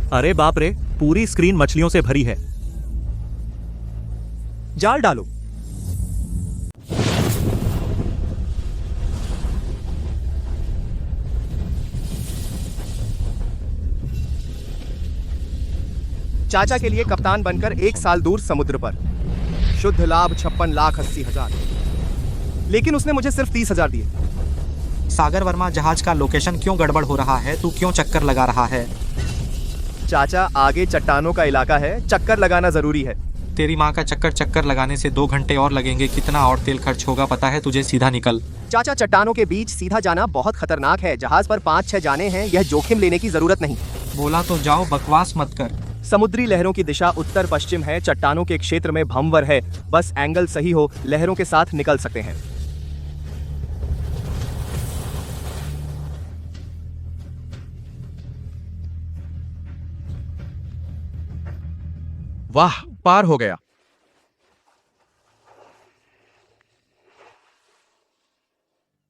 अरे बाप रे, पूरी स्क्रीन मछलियों से भरी है। जाल डालो। चाचा के लिए कप्तान बनकर 1 साल दूर समुद्र पर। शुद्ध लाभ 56,80,000। लेकिन उसने मुझे सिर्फ 30,000 दिए। सागर वर्मा, जहाज का लोकेशन क्यों गड़बड़ हो रहा है? तू क्यों चक्कर लगा रहा है? चाचा, आगे चट्टानों का इलाका है, चक्कर लगाना जरूरी है। तेरी माँ का चक्कर लगाने से 2 घंटे और लगेंगे। कितना और तेल खर्च होगा पता है तुझे? सीधा निकल। चाचा, चट्टानों के बीच सीधा जाना बहुत खतरनाक है। जहाज पर 5-6 जाने हैं, यह जोखिम लेने की जरूरत नहीं। बोला तो जाओ, बकवास मत कर। समुद्री लहरों की दिशा उत्तर पश्चिम है। चट्टानों के क्षेत्र में भंवर है। बस एंगल सही हो, लहरों के साथ निकल सकते हैं। वाह, पार हो गया।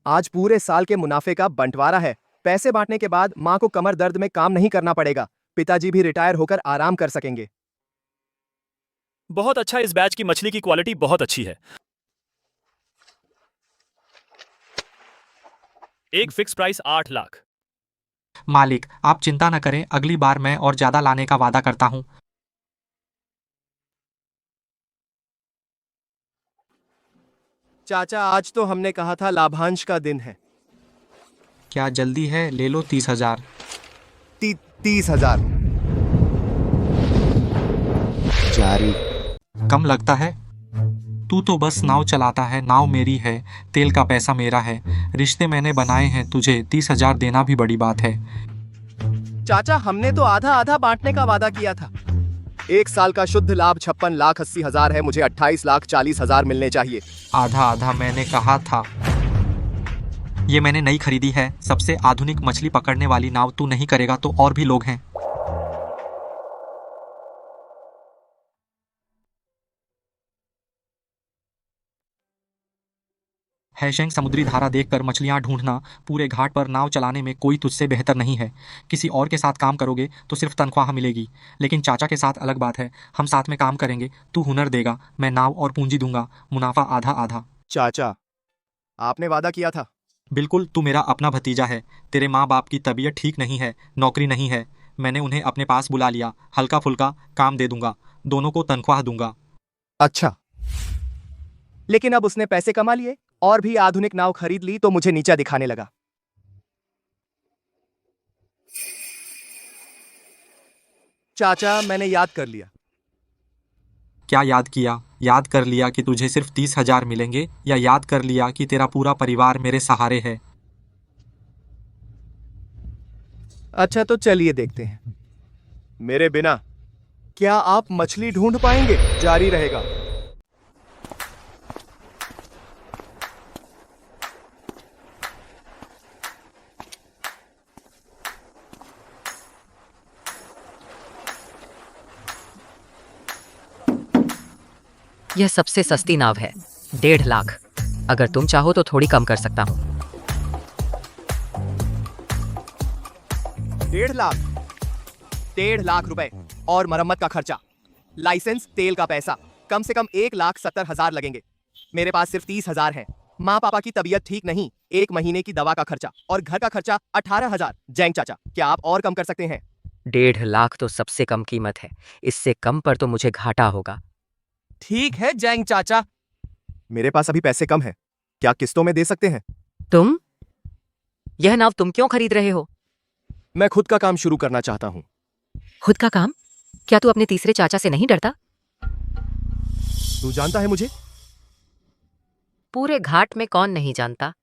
आज पूरे साल के मुनाफे का बंटवारा है। पैसे बांटने के बाद माँ को कमर दर्द में काम नहीं करना पड़ेगा। पिताजी भी रिटायर होकर आराम कर सकेंगे। बहुत अच्छा, इस बैच की मछली की क्वालिटी बहुत अच्छी है। एक फिक्स प्राइस 8 लाख। मालिक, आप चिंता न करें, अगली बार मैं और ज्यादा लाने का वादा करता हूँ। चाचा, आज तो हमने कहा था लाभांश का दिन है। क्या जल्दी है? ले लो 30,000। 30,000 जारी। कम लगता है? तू तो बस नाव चलाता है। नाव मेरी है, तेल का पैसा मेरा है। रिश्ते मैंने बनाए हैं, तुझे 30,000 देना भी बड़ी बात है। चाचा, हमने तो आधा आधा बांटने का वादा किया था। 1 साल का शुद्ध लाभ 56,80,000 है। मुझे 28,40,000 मिलने चाहिए। आधा आधा मैंने कहा था। ये मैंने नई खरीदी है, सबसे आधुनिक मछली पकड़ने वाली नाव। तू नहीं करेगा तो और भी लोग हैं। हैशेंग, समुद्री धारा देखकर मछलियां ढूंढना। पूरे घाट पर नाव चलाने में कोई तुझसे बेहतर नहीं है। किसी और के साथ काम करोगे तो सिर्फ तनख्वाह मिलेगी, लेकिन चाचा के साथ अलग बात है। हम साथ में काम करेंगे। तू हुनर देगा, मैं नाव और पूंजी दूंगा। मुनाफा आधा आधा। चाचा, आपने वादा किया था। बिल्कुल, तू मेरा अपना भतीजा है। तेरे माँ बाप की तबीयत ठीक नहीं है, नौकरी नहीं है। मैंने उन्हें अपने पास बुला लिया। हल्का फुल्का काम दे दूंगा, दोनों को तनख्वाह दूंगा। अच्छा, लेकिन अब उसने पैसे कमा लिए और भी आधुनिक नाव खरीद ली तो मुझे नीचा दिखाने लगा। चाचा, मैंने याद कर लिया। क्या याद किया? याद कर लिया कि तुझे सिर्फ 30,000 मिलेंगे, या याद कर लिया कि तेरा पूरा परिवार मेरे सहारे है? अच्छा, तो चलिए देखते हैं। मेरे बिना क्या आप मछली ढूंढ पाएंगे? जारी रहेगा। यह सबसे सस्ती नाव है, 1.5 लाख। अगर तुम चाहो तो थोड़ी कम कर सकता हूँ। 1.5 लाख? 1.5 लाख रुपए और मरम्मत का खर्चा, लाइसेंस, तेल का पैसा, कम से कम 1,70,000 लगेंगे। मेरे पास सिर्फ 30,000 है। माँ पापा की तबीयत ठीक नहीं, 1 महीने की दवा का खर्चा और घर का खर्चा 18,000। जैंग चाचा, क्या आप और कम कर सकते हैं? 1.5 लाख तो सबसे कम कीमत है। इससे कम पर तो मुझे घाटा होगा। ठीक है जैंग चाचा, मेरे पास अभी पैसे कम हैं। क्या किस्तों में दे सकते हैं? तुम? यह नाव तुम क्यों खरीद रहे हो? मैं खुद का काम शुरू करना चाहता हूँ। खुद का काम? क्या तू अपने तीसरे चाचा से नहीं डरता? तू जानता है मुझे? पूरे घाट में कौन नहीं जानता।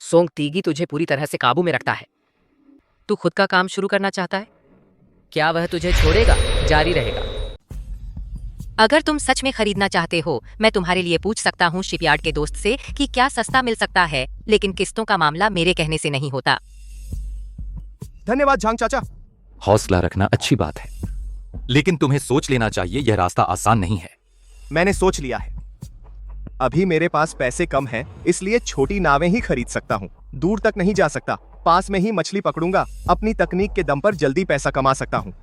सोंग तीगी तुझे पूरी तरह से काबू में रखता है। तू खुद का काम शुरू करना चाहता है? क्या वह तुझे छोड़ेगा? जारी रहेगा। अगर तुम सच में खरीदना चाहते हो, मैं तुम्हारे लिए पूछ सकता हूँ शिपयार्ड के दोस्त से कि क्या सस्ता मिल सकता है, लेकिन किस्तों का मामला मेरे कहने से नहीं होता। धन्यवाद झांग चाचा। हौसला रखना अच्छी बात है, लेकिन तुम्हें सोच लेना चाहिए यह रास्ता आसान नहीं है। मैंने सोच लिया है। अभी मेरे पास पैसे कम हैं, इसलिए छोटी नावें ही खरीद सकता हूँ। दूर तक नहीं जा सकता, पास में ही मछली पकड़ूंगा। अपनी तकनीक के दम पर जल्दी पैसा कमा सकता हूँ।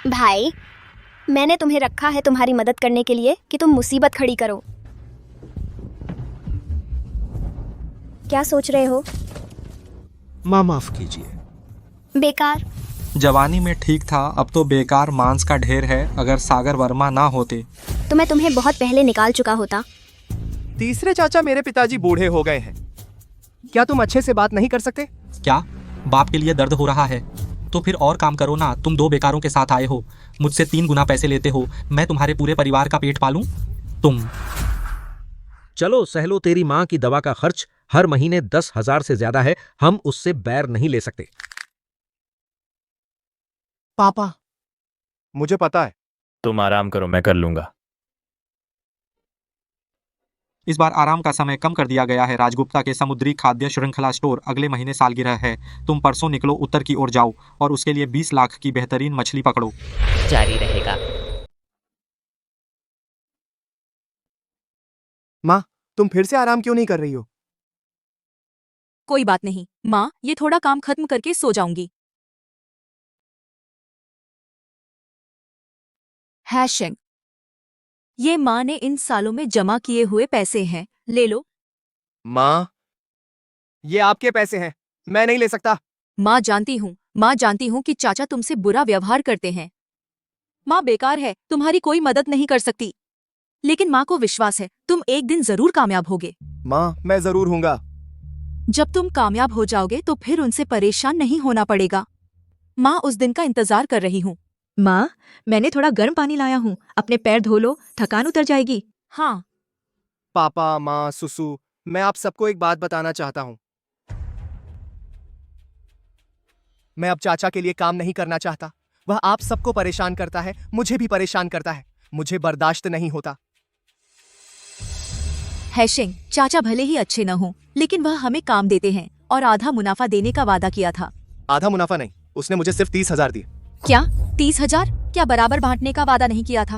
भाई, मैंने तुम्हें रखा है तुम्हारी मदद करने के लिए कि तुम मुसीबत खड़ी करो। क्या सोच रहे हो? माँ माफ कीजिए। बेकार। जवानी में ठीक था, अब तो बेकार मांस का ढेर है। अगर सागर वर्मा ना होते तो मैं तुम्हें बहुत पहले निकाल चुका होता। तीसरे चाचा मेरे पिताजी बूढ़े हो गए हैं। क्या तुम अच्छे से बात नहीं कर सकते? क्या बाप के लिए दर्द हो रहा है? तो फिर और काम करो ना। तुम 2 बेकारों के साथ आए हो, मुझसे 3 गुना पैसे लेते हो। मैं तुम्हारे पूरे परिवार का पेट पालूं? तुम चलो सह लो, तेरी माँ की दवा का खर्च हर महीने 10,000 से ज्यादा है। हम उससे बैर नहीं ले सकते। पापा, मुझे पता है। तुम आराम करो, मैं कर लूंगा। इस बार आराम का समय कम कर दिया गया है। राजगुप्ता के समुद्री खाद्य श्रृंखला स्टोर अगले महीने सालगिरह है। तुम परसों निकलो, उत्तर की ओर जाओ और उसके लिए 20 लाख की बेहतरीन मछली पकड़ो। जारी रहेगा। माँ, तुम फिर से आराम क्यों नहीं कर रही हो? कोई बात नहीं माँ, ये थोड़ा काम खत्म करके सो जाऊंगी। हैशिंग, ये माँ ने इन सालों में जमा किए हुए पैसे हैं, ले लो। माँ, ये आपके पैसे हैं, मैं नहीं ले सकता। माँ जानती हूँ कि चाचा तुमसे बुरा व्यवहार करते हैं। माँ बेकार है, तुम्हारी कोई मदद नहीं कर सकती, लेकिन माँ को विश्वास है तुम एक दिन जरूर कामयाब होगे। माँ, मैं जरूर हूँगा। जब तुम कामयाब हो जाओगे तो फिर उनसे परेशान नहीं होना पड़ेगा। माँ उस दिन का इंतजार कर रही हूँ। माँ, मैंने थोड़ा गर्म पानी लाया हूँ, अपने पैर धो लो, थकान उतर जाएगी। हाँ। पापा, माँ, सुसु, मैं आप सबको एक बात बताना चाहता हूँ। मैं अब चाचा के लिए काम नहीं करना चाहता। वह आप सबको परेशान करता है, मुझे भी परेशान करता है। मुझे बर्दाश्त नहीं होता। हैशिंग, चाचा भले ही अच्छे न हों, लेकिन वह हमें काम देते हैं और आधा मुनाफा देने का वादा किया था। आधा मुनाफा नहीं, उसने मुझे सिर्फ 30,000 दिए। क्या 30,000? क्या बराबर बांटने का वादा नहीं किया था?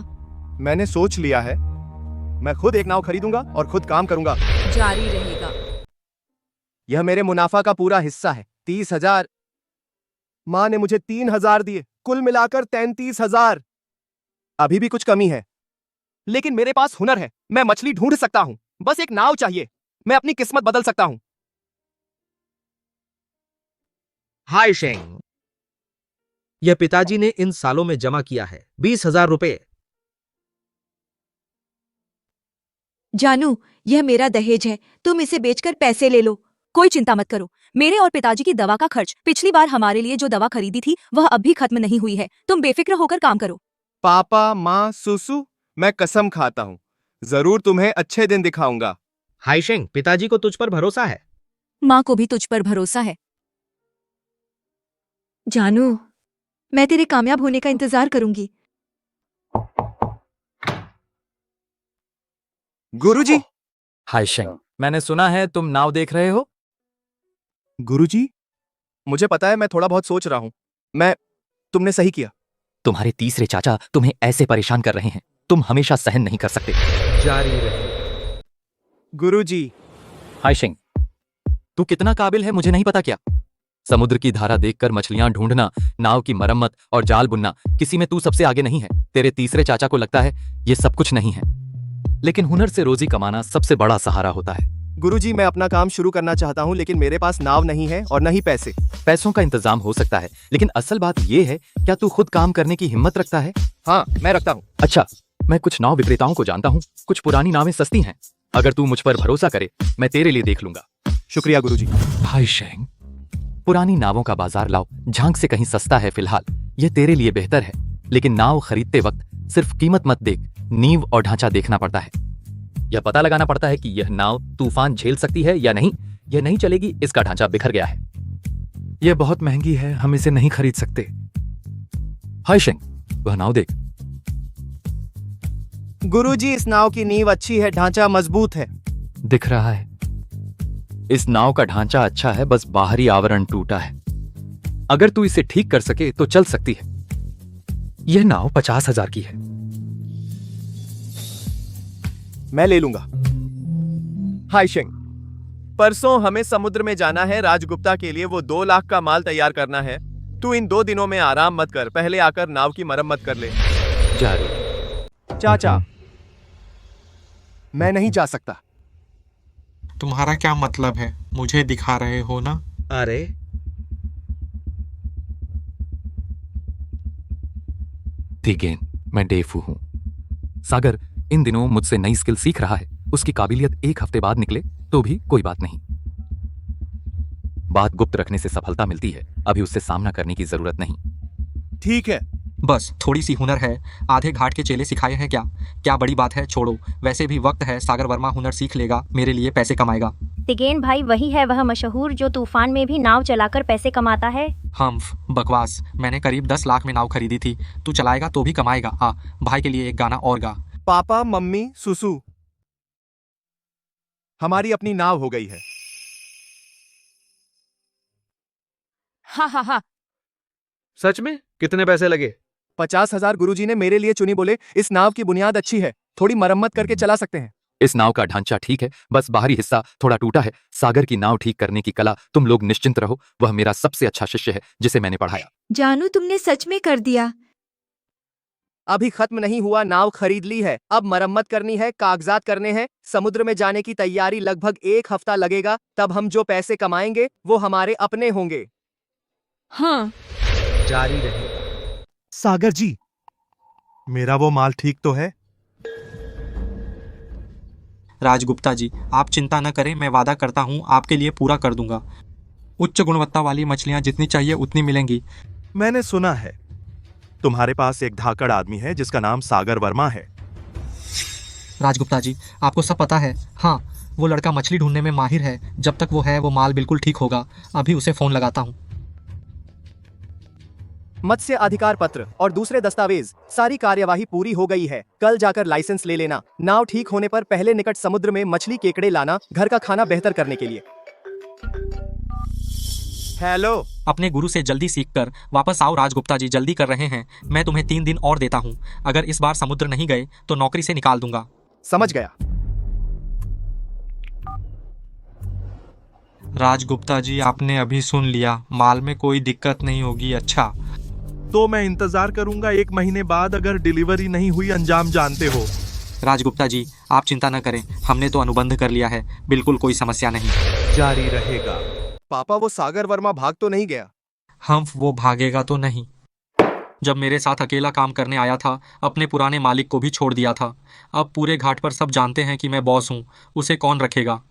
मैंने सोच लिया है, मैं खुद एक नाव खरीदूंगा और खुद काम करूंगा। जारी रहेगा। यह मेरे मुनाफा का पूरा हिस्सा है। 30,000। माँ ने मुझे 3,000 दिए, कुल मिलाकर 33,000। अभी भी कुछ कमी है, लेकिन मेरे पास हुनर है। मैं मछली ढूंढ सकता हूं, बस एक नाव चाहिए। मैं अपनी किस्मत बदल सकता हूं। हाय शेंग, यह पिताजी ने इन सालों में जमा किया है 20,000 रुपए। जानू, यह मेरा दहेज है, तुम इसे बेचकर पैसे ले लो। कोई चिंता मत करो, मेरे और पिताजी की दवा का खर्च पिछली बार हमारे लिए जो दवा खरीदी थी वह अब भी खत्म नहीं हुई है। तुम बेफिक्र होकर काम करो। पापा, माँ, सुसु, मैं कसम खाता हूं, जरूर तुम्हें अच्छे दिन दिखाऊंगा। हाय शेंग, पिताजी को तुझ पर भरोसा है। माँ को भी तुझ पर भरोसा है। जानू, मैं तेरे कामयाब होने का इंतजार करूंगी। गुरुजी। हाय शेंग, मैंने सुना है तुम नाव देख रहे हो। गुरुजी, मुझे पता है मैं थोड़ा बहुत सोच रहा हूं। तुमने सही किया। तुम्हारे तीसरे चाचा तुम्हें ऐसे परेशान कर रहे हैं, तुम हमेशा सहन नहीं कर सकते। जारी रहे। गुरुजी। हाय शेंग, तू कितना काबिल है मुझे नहीं पता क्या? समुद्र की धारा देखकर मछलियां ढूंढना, नाव की मरम्मत और जाल बुनना, किसी में तू सबसे आगे नहीं है। तेरे तीसरे चाचा को लगता है ये सब कुछ नहीं है, लेकिन हुनर से रोजी कमाना सबसे बड़ा सहारा होता है। गुरुजी, मैं अपना काम शुरू करना चाहता हूं, लेकिन मेरे पास नाव नहीं है और न ही पैसे। पैसों का इंतजाम हो सकता है, लेकिन असल बात यह है, क्या तू खुद काम करने की हिम्मत रखता है? हाँ, मैं रखता हूँ। अच्छा, मैं कुछ नाव विक्रेताओं को जानता हूँ, कुछ पुरानी नावें सस्ती हैं। अगर तू मुझ पर भरोसा करे, मैं तेरे लिए देख लूंगा। शुक्रिया गुरुजी। हाय शेंग, पुरानी नावों का बाजार लाओ, झांक से कहीं सस्ता है फिलहाल, यह तेरे लिए बेहतर है। लेकिन नाव खरीदते वक्त सिर्फ कीमत मत देख, नींव और ढांचा देखना पड़ता है। यह पता लगाना पड़ता है कि यह नाव तूफान झेल सकती है या नहीं। यह नहीं चलेगी, इसका ढांचा बिखर गया है। यह बहुत महंगी है, हम इसे नहीं खरीद सकते। हाय शेंग, वह नाव देख। गुरुजी, इस नाव की नींव अच्छी है, ढांचा मजबूत है। दिख रहा है, इस नाव का ढांचा अच्छा है, बस बाहरी आवरण टूटा है। अगर तू इसे ठीक कर सके तो चल सकती है। यह नाव 50,000 की है। मैं ले लूंगा। हाय शेंग, परसों हमें समुद्र में जाना है। राजगुप्ता के लिए वो 2 लाख का माल तैयार करना है। तू इन 2 दिनों में आराम मत कर, पहले आकर नाव की मरम्मत कर ले। जा रही। चाचा, मैं नहीं जा सकता। तुम्हारा क्या मतलब है? मुझे दिखा रहे हो ना? अरे तीगेन, मैं डेफू हूं। सागर इन दिनों मुझसे नई स्किल सीख रहा है। उसकी काबिलियत 1 हफ्ते बाद निकले तो भी कोई बात नहीं। बात गुप्त रखने से सफलता मिलती है, अभी उससे सामना करने की जरूरत नहीं। ठीक है। बस थोड़ी सी हुनर है, आधे घाट के चेले सिखाए हैं क्या? क्या बड़ी बात है, छोड़ो। वैसे भी वक्त है, सागर वर्मा हुनर सीख लेगा, मेरे लिए पैसे कमाएगा। तिगेन भाई वही है वह मशहूर जो तूफान में भी नाव चलाकर पैसे कमाता है। हम्फ, बकवास। मैंने करीब 10 लाख में नाव खरीदी थी। तू चलाएगा तो भी कमाएगा। आ, भाई के लिए एक गाना और गा। पापा, मम्मी, सुसु, हमारी अपनी नाव हो गई है। हाँ हाँ हाँ। सच में? कितने पैसे लगे? 50,000 गुरुजी ने मेरे लिए चुनी, बोले इस नाव की बुनियाद अच्छी है, थोड़ी मरम्मत करके चला सकते हैं। इस नाव का ढांचा ठीक है, बस बाहरी हिस्सा थोड़ा टूटा है। सागर की नाव ठीक करने की कला तुम लोग निश्चिंत रहो, वह मेरा सबसे अच्छा शिष्य है जिसे मैंने पढ़ाया। जानू तुमने सच में कर दिया। अभी खत्म नहीं हुआ, नाव खरीद ली है, अब मरम्मत करनी है, कागजात करने हैं, समुद्र में जाने की तैयारी। लगभग 1 हफ्ता लगेगा, तब हम जो पैसे कमाएंगे वो हमारे अपने होंगे। हाँ। जारी रहे। सागर जी, मेरा वो माल ठीक तो है? राजगुप्ता जी, आप चिंता न करें, मैं वादा करता हूँ आपके लिए पूरा कर दूंगा। उच्च गुणवत्ता वाली मछलियाँ जितनी चाहिए उतनी मिलेंगी। मैंने सुना है तुम्हारे पास एक धाकड़ आदमी है जिसका नाम सागर वर्मा है। राजगुप्ता जी, आपको सब पता है। हाँ, वो लड़का मछली ढूंढने में माहिर है। जब तक वो है वो माल बिल्कुल ठीक होगा। अभी उसे फोन लगाता हूँ। मत्स्य अधिकार पत्र और दूसरे दस्तावेज, सारी कार्यवाही पूरी हो गई है। कल जाकर लाइसेंस ले लेना। नाव ठीक होने पर पहले निकट समुद्र में मछली केकड़े लाना, घर का खाना बेहतर करने के लिए। हेलो। अपने गुरु से जल्दी सीखकर वापस आओ राजगुप्ता जी, जल्दी कर रहे हैं। मैं तुम्हें 3 दिन और देता हूँ। अगर इस बार समुद्र नहीं गए तो नौकरी से निकाल दूंगा। समझ गया। राजगुप्ता जी, आपने अभी सुन लिया, माल में कोई दिक्कत नहीं होगी। अच्छा, तो मैं इंतजार करूंगा 1 महीने बाद, अगर डिलीवरी नहीं हुई अंजाम जानते हो। राजगुप्ता जी आप चिंता न करें, हमने तो अनुबंध कर लिया है, बिल्कुल कोई समस्या नहीं। जारी रहेगा। पापा, वो सागर वर्मा भाग तो नहीं गया? हम वो भागेगा तो नहीं। जब मेरे साथ अकेला काम करने आया था, अपने पुराने मालिक को भी छोड़ दिया था। अब पूरे घाट पर सब जानते हैं कि मैं बॉस हूँ, उसे कौन रखेगा?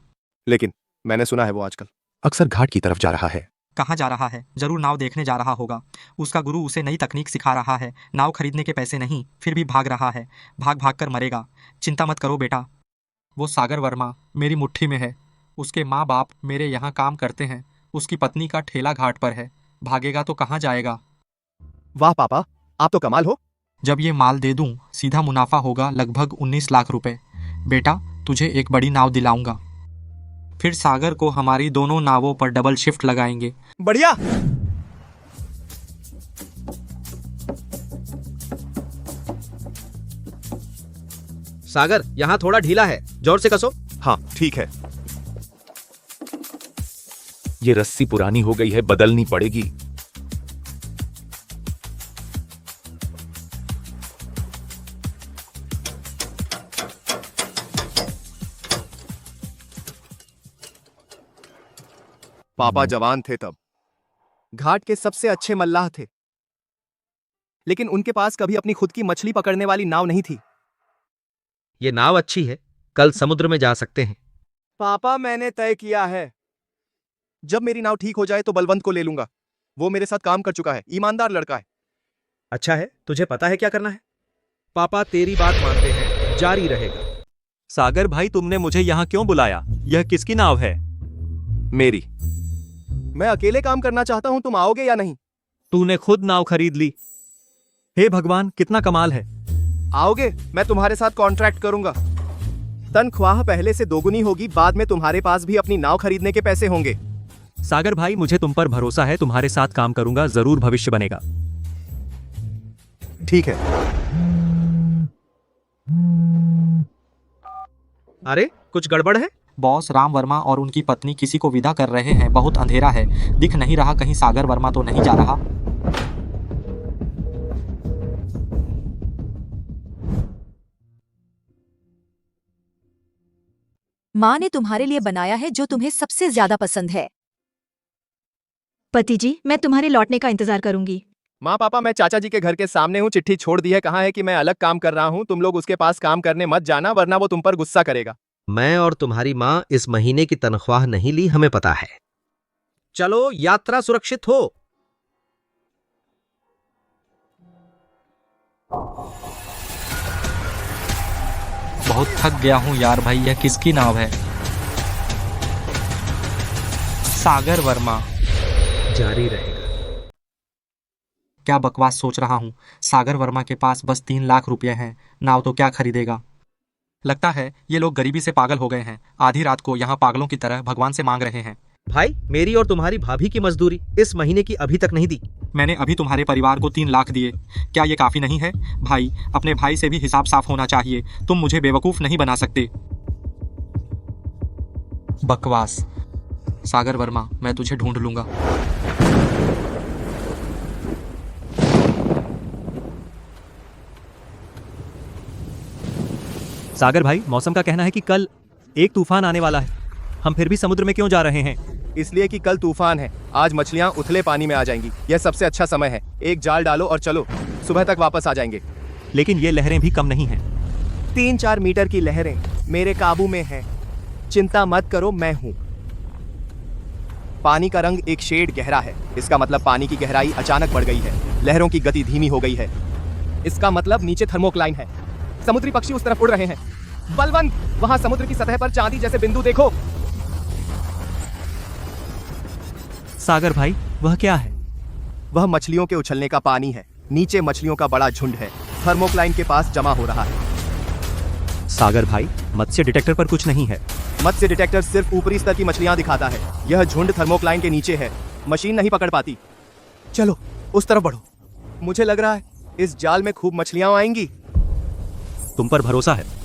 लेकिन मैंने सुना है वो आजकल अक्सर घाट की तरफ जा रहा है। कहाँ जा रहा है? जरूर नाव देखने जा रहा होगा। उसका गुरु उसे नई तकनीक सिखा रहा है। नाव खरीदने के पैसे नहीं, फिर भी भाग रहा है। भाग भाग कर मरेगा। चिंता मत करो बेटा, वो सागर वर्मा मेरी मुट्ठी में है। उसके माँ बाप मेरे यहाँ काम करते हैं। उसकी पत्नी का ठेला घाट पर है। भागेगा तो कहाँ जाएगा? वाह पापा, आप तो कमाल हो। जब ये माल दे दूं, सीधा मुनाफा होगा लगभग 19 लाख रुपए। बेटा, तुझे एक बड़ी नाव दिलाऊंगा। फिर सागर को हमारी दोनों नावों पर डबल शिफ्ट लगाएंगे। बढ़िया। सागर, यहाँ थोड़ा ढीला है, जोर से कसो। हाँ ठीक है। ये रस्सी पुरानी हो गई है, बदलनी पड़ेगी। पापा जवान थे तब, घाट के सबसे अच्छे मल्लाह थे, लेकिन उनके पास कभी अपनी खुद की मछली पकड़ने वाली नाव नहीं थी। ये नाव अच्छी है, कल समुद्र में जा सकते हैं। पापा, मैंने तय किया है, जब मेरी नाव ठीक हो जाए तो बलवंत को ले लूंगा। वो मेरे साथ काम कर चुका है, ईमानदार लड़का है। अच्छा है, तुझे पता है क्या करना है। पापा तेरी बात मानते हैं, जारी रहेगा। सागर भाई, तुमने मुझे यहाँ क्यों बुलाया? यह किसकी नाव है? मेरी। मैं अकेले काम करना चाहता हूं, तुम आओगे या नहीं? तूने खुद नाव खरीद ली। हे भगवान, कितना कमाल है। आओगे? मैं तुम्हारे साथ कॉन्ट्रैक्ट करूंगा। तनख्वाह पहले से दोगुनी होगी, बाद में तुम्हारे पास भी अपनी नाव खरीदने के पैसे होंगे। सागर भाई, मुझे तुम पर भरोसा है, तुम्हारे साथ काम करूंगा, जरूर भविष्य बनेगा। ठीक है। अरे कुछ गड़बड़ है? बॉस, राम वर्मा और उनकी पत्नी किसी को विदा कर रहे हैं। बहुत अंधेरा है, दिख नहीं रहा, कहीं सागर वर्मा तो नहीं जा रहा। माँ ने तुम्हारे लिए बनाया है जो तुम्हें सबसे ज्यादा पसंद है। पति जी, मैं तुम्हारे लौटने का इंतजार करूंगी। माँ पापा, मैं चाचा जी के घर के सामने हूँ। चिट्ठी छोड़ दी है, कहा है कि मैं अलग काम कर रहा हूँ। तुम लोग उसके पास काम करने मत जाना, वरना वो तुम पर गुस्सा करेगा। मैं और तुम्हारी माँ इस महीने की तनख्वाह नहीं ली, हमें पता है। चलो, यात्रा सुरक्षित हो। बहुत थक गया हूँ यार भाई, यह किसकी नाव है? सागर वर्मा। जारी रहेगा। क्या बकवास सोच रहा हूँ। सागर वर्मा के पास बस 3 लाख रुपए हैं, नाव तो क्या खरीदेगा। लगता है ये लोग गरीबी से पागल हो गए हैं। आधी रात को यहाँ पागलों की तरह भगवान से मांग रहे हैं। भाई, मेरी और तुम्हारी भाभी की मजदूरी इस महीने की अभी तक नहीं दी। मैंने अभी तुम्हारे परिवार को 3 लाख दिए, क्या ये काफी नहीं है? भाई, अपने भाई से भी हिसाब साफ होना चाहिए। तुम मुझे बेवकूफ नहीं बना सकते। बकवास। सागर वर्मा, मैं तुझे ढूंढ लूंगा। सागर भाई, मौसम का कहना है कि कल एक तूफान आने वाला है। हम फिर भी समुद्र में क्यों जा रहे हैं? इसलिए कि कल तूफान है। आज मछलियाँ उथले पानी में आ जाएंगी। यह सबसे अच्छा समय है। एक जाल डालो और चलो, सुबह तक वापस आ जाएंगे। लेकिन ये लहरें भी कम नहीं हैं। 3-4 मीटर की लहरें मेरे काबू में हैं। चिंता मत करो, मैं हूँ। पानी का रंग एक शेड गहरा है। इसका मतलब पानी की गहराई अचानक बढ़ गई है। लहरों की गति धीमी हो गई है। इसका मतलब नीचे थर्मोक्लाइन है। समुद्री पक्षी उस तरफ उड़ रहे हैं। बलवंत, वहां समुद्र की सतह पर चांदी जैसे बिंदु देखो। सागर भाई, वह क्या है? वह मछलियों के उछलने का पानी है। नीचे मछलियों का बड़ा झुंड है, थर्मोक्लाइन के पास जमा हो रहा है। सागर भाई, मत्स्य डिटेक्टर पर कुछ नहीं है। मत्स्य डिटेक्टर सिर्फ ऊपरी स्तर की मछलियां दिखाता है। यह झुंड थर्मोक्लाइन के नीचे है, मशीन नहीं पकड़ पाती। चलो, उस तरफ बढ़ो। मुझे लग रहा है इस जाल में खूब मछलियां आएंगी। तुम पर भरोसा है।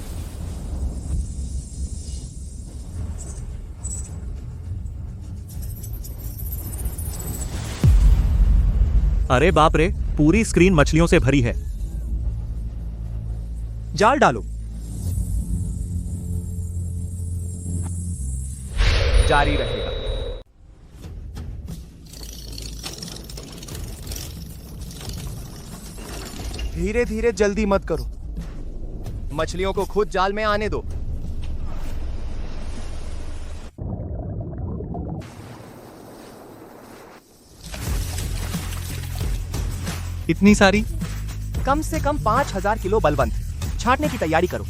अरे बाप रे, पूरी स्क्रीन मछलियों से भरी है। जाल डालो। जारी रहेगा। धीरे धीरे, जल्दी मत करो। मछलियों को खुद जाल में आने दो। इतनी सारी? कम से कम 5000 किलो बलवंत। छांटने की तैयारी करो।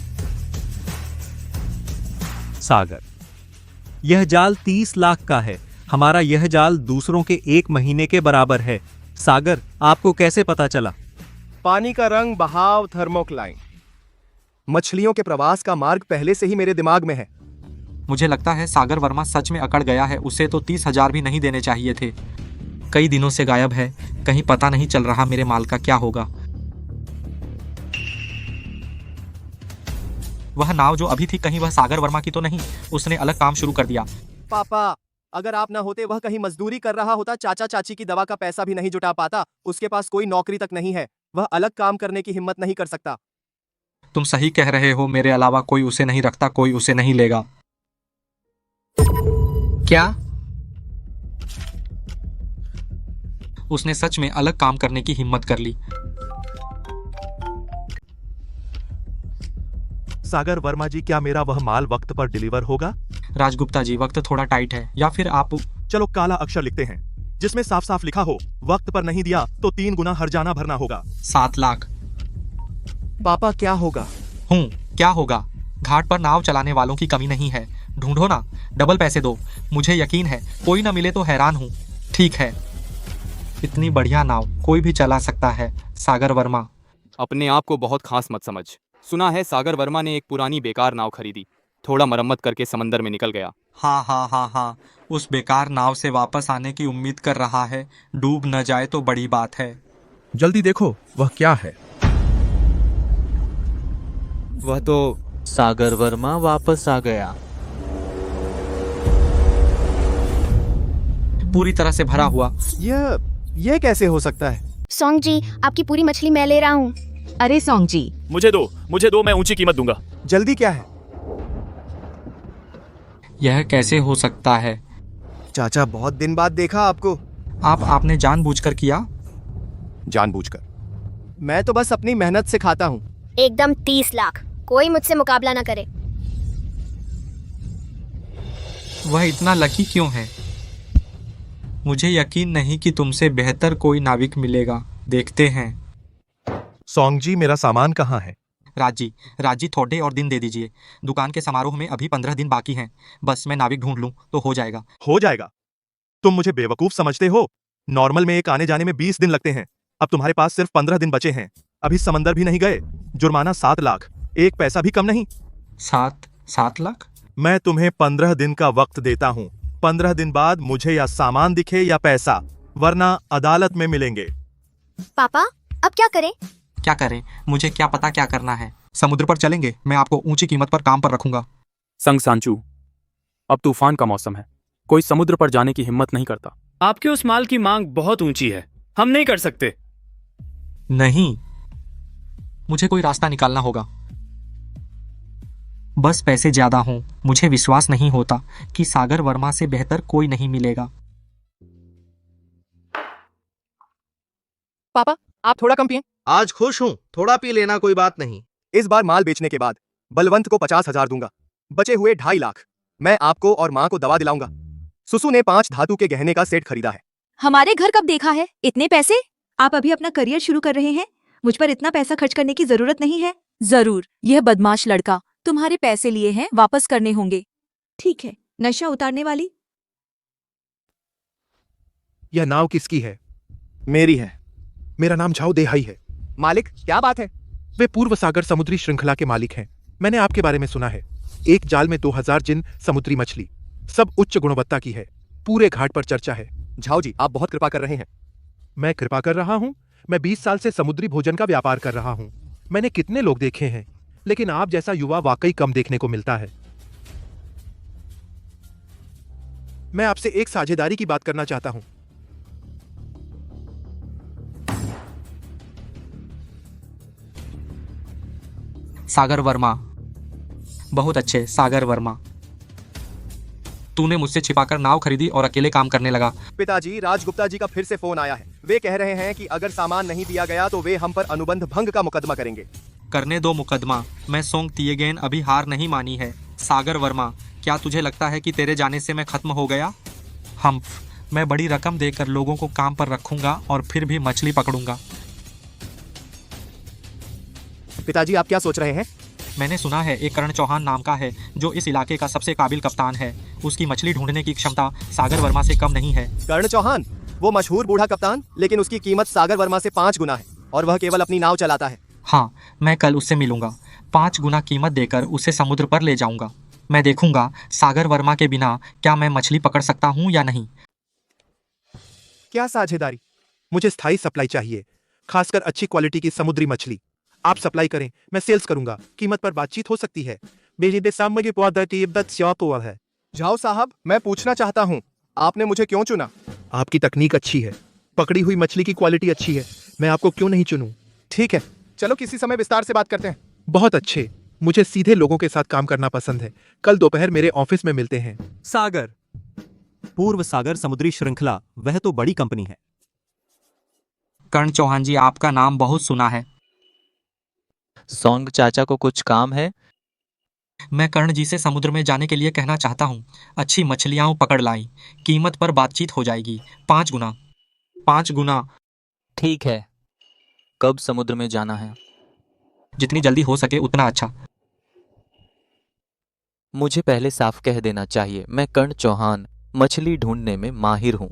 सागर, यह जाल 30 लाख का है। हमारा यह जाल दूसरों के 1 महीने के बराबर है। सागर, आपको कैसे पता चला? पानी का रंग, बहाव, थर्मोक्लाइन। मछलियों के प्रवास का मार्ग पहले से ही मेरे दिमाग में है। मुझे लगता है सागर वर्मा सच में अकड़ गया है। उसे तो 30,000 भी नहीं देने चाहिए थे। कई दिनों से गायब है, कहीं पता नहीं चल रहा मेरे माल का क्या होगा। वह नाव जो अभी थी, कहीं वह सागर वर्मा की तो नहीं? उसने अलग काम शुरू कर दिया। पापा, अगर आप ना होते, वह कहीं मजदूरी कर रहा होता। चाचा चाची की दवा का पैसा भी नहीं जुटा पाता। उसके पास कोई नौकरी तक नहीं है। वह अलग काम करने की हिम्मत नहीं कर सकता। तुम सही कह रहे हो। मेरे अलावा कोई उसे नहीं रखता, कोई उसे नहीं लेगा। क्या? उसने सच में अलग काम करने की हिम्मत कर ली। सागर वर्मा जी, क्या मेरा वह माल वक्त पर डिलीवर होगा? राजगुप्ता जी, वक्त थोड़ा टाइट है, या फिर आप... चलो, काला अक्षर लिखते हैं जिसमें साफ साफ लिखा हो, वक्त पर नहीं दिया तो 3 गुना हर्जाना भरना होगा। 7 लाख। पापा, क्या होगा? क्या होगा? घाट पर नाव चलाने वालों की कमी नहीं है। ढूंढो ना, डबल पैसे दो। मुझे यकीन है कोई ना मिले तो हैरान हूँ। ठीक है, इतनी बढ़िया नाव कोई भी चला सकता है। सागर वर्मा, अपने आप को बहुत खास मत समझ। सुना है सागर वर्मा ने एक पुरानी बेकार नाव खरीदी, थोड़ा मरम्मत करके समंदर में निकल गया। हाँ, उस बेकार नाव से वापस आने की उम्मीद कर रहा है। डूब न जाए तो बड़ी बात है। जल्दी देखो, वह क्या है? वह तो सागर वर्मा वापस आ गया। पूरी तरह से भरा हुआ। यह कैसे हो सकता है? सोंग जी, आपकी पूरी मछली मैं ले रहा हूँ। अरे सोंग जी, मुझे दो, मैं ऊंची कीमत दूंगा। जल्दी क्या है? यह कैसे हो सकता है? चाचा, बहुत दिन बाद देखा आपको। आपने जानबूझकर किया? जानबूझकर? मैं तो बस अपनी मेहनत से खाता हूँ। एकदम 30 लाख, कोई मुझसे मुकाबला ना करे। वह इतना लकी क्यों है? मुझे यकीन नहीं कि तुमसे बेहतर कोई नाविक मिलेगा। देखते हैं। सोंग जी, मेरा सामान कहाँ है? राजी थोड़े और दिन दे दीजिए। दुकान के समारोह में अभी 15 दिन बाकी हैं। बस मैं नाविक ढूंढ लूं तो हो जाएगा। हो जाएगा? तुम मुझे बेवकूफ समझते हो? नॉर्मल में एक आने जाने में 20 दिन लगते हैं। अब तुम्हारे पास सिर्फ 15 दिन बचे हैं। अभी समंदर भी नहीं गए। जुर्माना 7 लाख, एक पैसा भी कम नहीं। 7 लाख? मैं तुम्हें 15 दिन का वक्त देता हूँ। 15 दिन बाद मुझे या सामान दिखे या पैसा, वरना अदालत में मिलेंगे। पापा, अब क्या करें? क्या करें? मुझे क्या पता क्या करना है। समुद्र पर चलेंगे, मैं आपको ऊंची कीमत पर काम पर रखूंगा। संग सांचू, अब तूफान का मौसम है, कोई समुद्र पर जाने की हिम्मत नहीं करता। आपके उस माल की मांग बहुत ऊंची है, हम नहीं कर सकते। नहीं, मुझे कोई रास्ता निकालना होगा। बस पैसे ज्यादा हों। मुझे विश्वास नहीं होता कि सागर वर्मा से बेहतर कोई नहीं मिलेगा। पापा, आप थोड़ा कम पिए। आज खुश हूँ, थोड़ा पी लेना, कोई बात नहीं। इस बार माल बेचने के बाद बलवंत को 50,000 दूंगा। बचे हुए 2.5 लाख मैं आपको और माँ को दवा दिलाऊंगा। सुसु ने 5 धातु के गहने का सेट खरीदा है। हमारे घर कब देखा है इतने पैसे? आप अभी अपना करियर शुरू कर रहे हैं, मुझ पर इतना पैसा खर्च करने की जरूरत नहीं है। जरूर, यह बदमाश लड़का तुम्हारे पैसे लिए हैं, वापस करने होंगे। ठीक है, नशा उतारने वाली। यह नाव किसकी है? मेरी है। मेरा नाम झाओ देहाई है। मालिक, क्या बात है? वे पूर्व सागर समुद्री श्रृंखला के मालिक हैं। मैंने आपके बारे में सुना है। एक जाल में 2000 जिन समुद्री मछली, सब उच्च गुणवत्ता की है। पूरे घाट पर चर्चा है। झाओ जी, आप बहुत कृपा कर रहे हैं। मैं कृपा कर रहा हूं? मैं 20 साल से समुद्री भोजन का व्यापार कर रहा हूं। मैंने कितने लोग देखे हैं, लेकिन आप जैसा युवा वाकई कम देखने को मिलता है। मैं आपसे एक साझेदारी की बात करना चाहता हूं। सागर वर्मा, बहुत अच्छे सागर वर्मा। तूने मुझसे छिपाकर नाव खरीदी और अकेले काम करने लगा। पिताजी, राजगुप्ता जी का फिर से फोन आया है। वे कह रहे हैं कि अगर सामान नहीं दिया गया तो वे हम पर अनुबंध भंग का मुकदमा करेंगे। करने दो मुकदमा। मैं सोंग तिएगेन अभी हार नहीं मानी है। सागर वर्मा, क्या तुझे लगता है कि तेरे जाने से मैं खत्म हो गया? मैं बड़ी रकम देकर लोगों को काम पर रखूंगा और फिर भी मछली पकड़ूंगा। पिताजी, आप क्या सोच रहे हैं? मैंने सुना है एक करण चौहान नाम का है जो इस इलाके का सबसे काबिल कप्तान है। उसकी मछली ढूंढने की क्षमता सागर वर्मा से कम नहीं है। कर्ण चौहान? वो मशहूर बूढ़ा कप्तान, लेकिन उसकी कीमत सागर वर्मा से 5 गुना है और वह केवल अपनी नाव चलाता है। हाँ, मैं कल उससे मिलूंगा। 5 गुना कीमत देकर उसे समुद्र पर ले जाऊंगा। मैं देखूंगा सागर वर्मा के बिना क्या मैं मछली पकड़ सकता हूँ या नहीं। क्या साझेदारी? मुझे स्थायी सप्लाई चाहिए, खासकर अच्छी क्वालिटी की समुद्री मछली। आप सप्लाई करें, मैं सेल्स करूंगा। कीमत पर बातचीत हो सकती है। झाओ साहब, मैं पूछना चाहता हूँ, आपने मुझे क्यों चुना? आपकी तकनीक अच्छी है, पकड़ी हुई मछली की क्वालिटी अच्छी है। मैं आपको क्यों नहीं चुनूं? ठीक है, चलो किसी समय विस्तार से बात करते हैं। बहुत अच्छे। मुझे सीधे लोगों के साथ काम करना पसंद है। कल दोपहर मेरे ऑफिस में मिलते हैं। सागर, पूर्व सागर समुद्री श्रृंखला, वह तो बड़ी कंपनी है। कर्ण चौहान जी, आपका नाम बहुत सुना है। सोंग चाचा को कुछ काम है? मैं कर्ण जी से समुद्र में जाने के लिए कहना चाहता हूँ। अच्छी मछलियाँ पकड़ लाई, कीमत पर बातचीत हो जाएगी। 5 गुना। 5 गुना। ठीक है, कब समुद्र में जाना है? जितनी जल्दी हो सके उतना अच्छा। मुझे पहले साफ कह देना चाहिए, मैं कर्ण चौहान मछली ढूंढने में माहिर हूँ,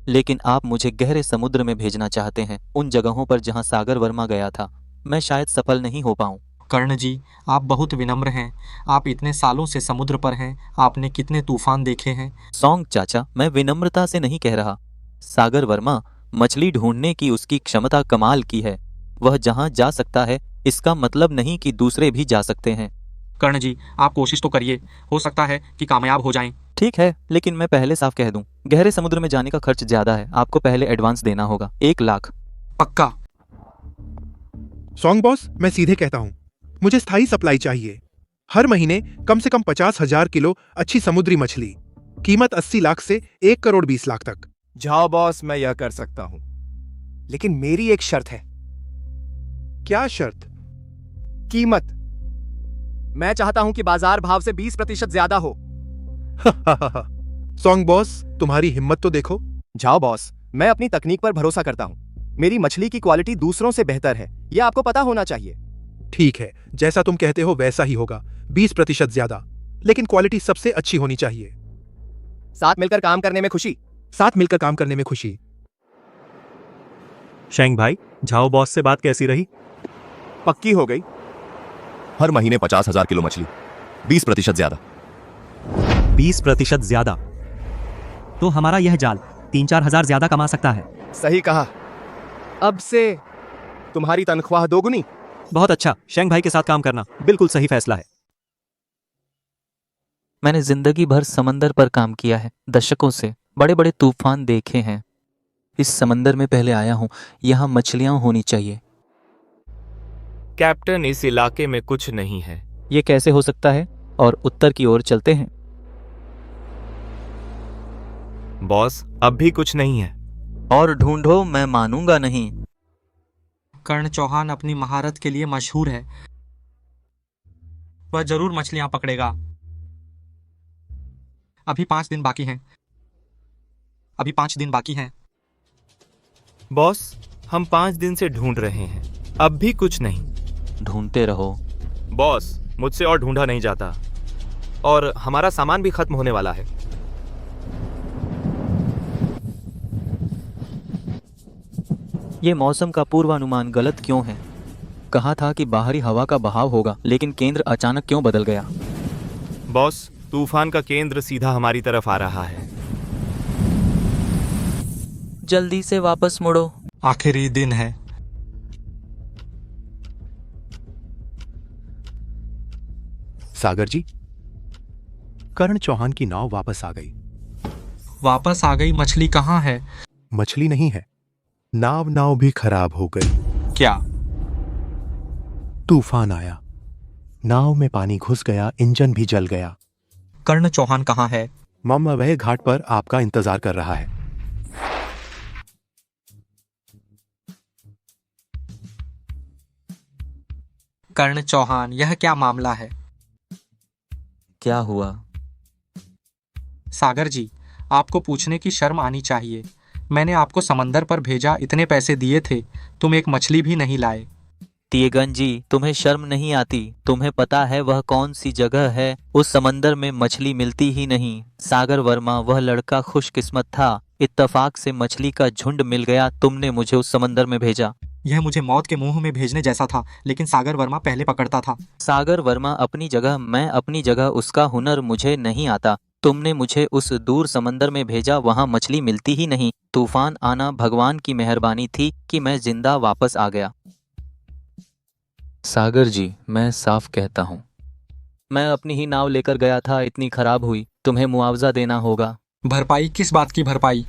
लेकिन आप मुझे गहरे समुद्र में भेजना चाहते हैं, उन जगहों पर जहाँ सागर वर्मा गया था। मैं शायद सफल नहीं हो पाऊँ। कर्ण जी, आप बहुत विनम्र हैं। आप इतने सालों से समुद्र पर हैं, आपने कितने तूफान देखे हैं। सोंग चाचा, मैं विनम्रता से नहीं कह रहा। सागर वर्मा मछली ढूंढने की उसकी क्षमता कमाल की है। वह जहाँ जा सकता है, इसका मतलब नहीं कि दूसरे भी जा सकते हैं। कर्ण जी, आप कोशिश तो करिए, हो सकता है कि कामयाब हो जाएं। ठीक है, लेकिन मैं पहले साफ कह दूं, गहरे समुद्र में जाने का खर्च ज्यादा है। आपको पहले एडवांस देना होगा, 1 लाख। पक्का? सॉन्ग बॉस, मैं सीधे कहता हूँ, मुझे स्थायी सप्लाई चाहिए। हर महीने कम से कम 50,000 किलो अच्छी समुद्री मछली, कीमत 80 लाख से 1 करोड़ 20 लाख तक। जाओ बॉस, मैं यह कर सकता हूं, लेकिन मेरी एक शर्त है। क्या शर्त? कीमत। मैं चाहता हूं कि बाजार भाव से 20% ज्यादा हो। सॉन्ग बॉस, तुम्हारी हिम्मत तो देखो। जाओ बॉस, मैं अपनी तकनीक पर भरोसा करता हूं। मेरी मछली की क्वालिटी दूसरों से बेहतर है, यह आपको पता होना चाहिए। ठीक है, जैसा तुम कहते हो वैसा ही होगा। 20% ज्यादा, लेकिन क्वालिटी सबसे अच्छी होनी चाहिए। साथ मिलकर काम करने में खुशी। साथ मिलकर काम करने में खुशी। शेंग भाई, झाओ बॉस से बात कैसी रही? पक्की हो गई। हर महीने 50,000 किलो मछली, 20% ज्यादा। 20% ज्यादा? तो हमारा यह जाल 3-4 हजार ज्यादा कमा सकता है। सही कहा। अब से तुम्हारी तनख्वाह दोगुनी। बहुत अच्छा, शेंग भाई के साथ काम करना बिल्कुल सही फैसला है। मैंने जिंदगी भर समंदर पर काम किया है, दशकों से बड़े बड़े तूफान देखे हैं। इस समंदर में पहले आया हूं, यहां मछलियां होनी चाहिए। कैप्टन, इस इलाके में कुछ नहीं है। ये कैसे हो सकता है? और उत्तर की ओर चलते हैं। बॉस, अब भी कुछ नहीं है। और ढूंढो, मैं मानूंगा नहीं। कर्ण चौहान अपनी महारत के लिए मशहूर है। वह जरूर मछलियां पकड़ेगा। अभी 5 दिन बाकी हैं। अभी 5 दिन बाकी हैं। बॉस, हम 5 दिन से ढूंढ रहे हैं, अब भी कुछ नहीं। ढूंढते रहो। बॉस, मुझसे और ढूंढा नहीं जाता, और हमारा सामान भी खत्म होने वाला है। ये मौसम का पूर्वानुमान गलत क्यों है? कहा था कि बाहरी हवा का बहाव होगा, लेकिन केंद्र अचानक क्यों बदल गया? बॉस, तूफान का केंद्र सीधा हमारी तरफ आ रहा है। जल्दी से वापस मुड़ो। आखिरी दिन है। सागर जी, कर्ण चौहान की नाव वापस आ गई। वापस आ गई? मछली कहाँ है? मछली नहीं है, नाव भी खराब हो गई। क्या? तूफान आया, नाव में पानी घुस गया, इंजन भी जल गया। कर्ण चौहान कहाँ है? मामा वह घाट पर आपका इंतजार कर रहा है। कर्ण चौहान, यह क्या मामला है? क्या हुआ? सागर जी, आपको पूछने की शर्म आनी चाहिए। मैंने आपको समंदर पर भेजा, इतने पैसे दिए थे, तुम एक मछली भी नहीं लाए। तियगन जी, तुम्हें शर्म नहीं आती? तुम्हें पता है वह कौन सी जगह है? उस समंदर में मछली मिलती ही नहीं। सागर वर्मा, वह लड़का खुशकिस्मत था, इत्तेफाक से मछली का झुंड मिल गया। तुमने मुझे उस समंदर में भेजा। यह मुझे मौत के मुंह में भेजने जैसा था, लेकिन सागर वर्मा पहले पकड़ता था। सागर वर्मा अपनी जगह, मैं अपनी जगह, उसका हुनर मुझे नहीं आता। तुमने मुझे उस दूर समंदर में भेजा, वहां मछली मिलती ही नहीं। तूफान आना भगवान की मेहरबानी थी कि मैं जिंदा वापस आ गया। सागर जी, मैं साफ कहता हूँ, मैं अपनी ही नाव लेकर गया था, इतनी खराब हुई। तुम्हें मुआवजा देना होगा। भरपाई? किस बात की भरपाई?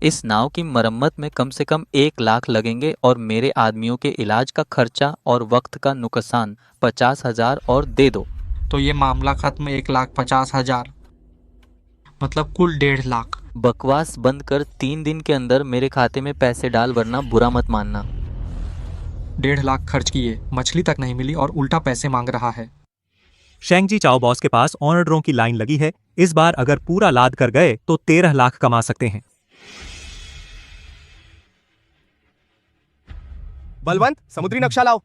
इस नाव की मरम्मत में कम से कम 1 लाख लगेंगे, और मेरे आदमियों के इलाज का खर्चा और वक्त का नुकसान 50,000 और दे दो। तो ये मामला खत्म। 1,50,000 मतलब कुल 1.5 लाख। बकवास बंद कर 3 दिन के अंदर मेरे खाते में पैसे डाल, वरना बुरा मत मानना। 1.5 लाख खर्च किए, मछली तक नहीं मिली और उल्टा पैसे मांग रहा है। शेंग जी, चाओ बॉस के पास ऑर्डरों की लाइन लगी है। इस बार अगर पूरा लाद कर गए तो 13 लाख कमा सकते हैं। बलवंत, समुद्री नक्शा लाओ।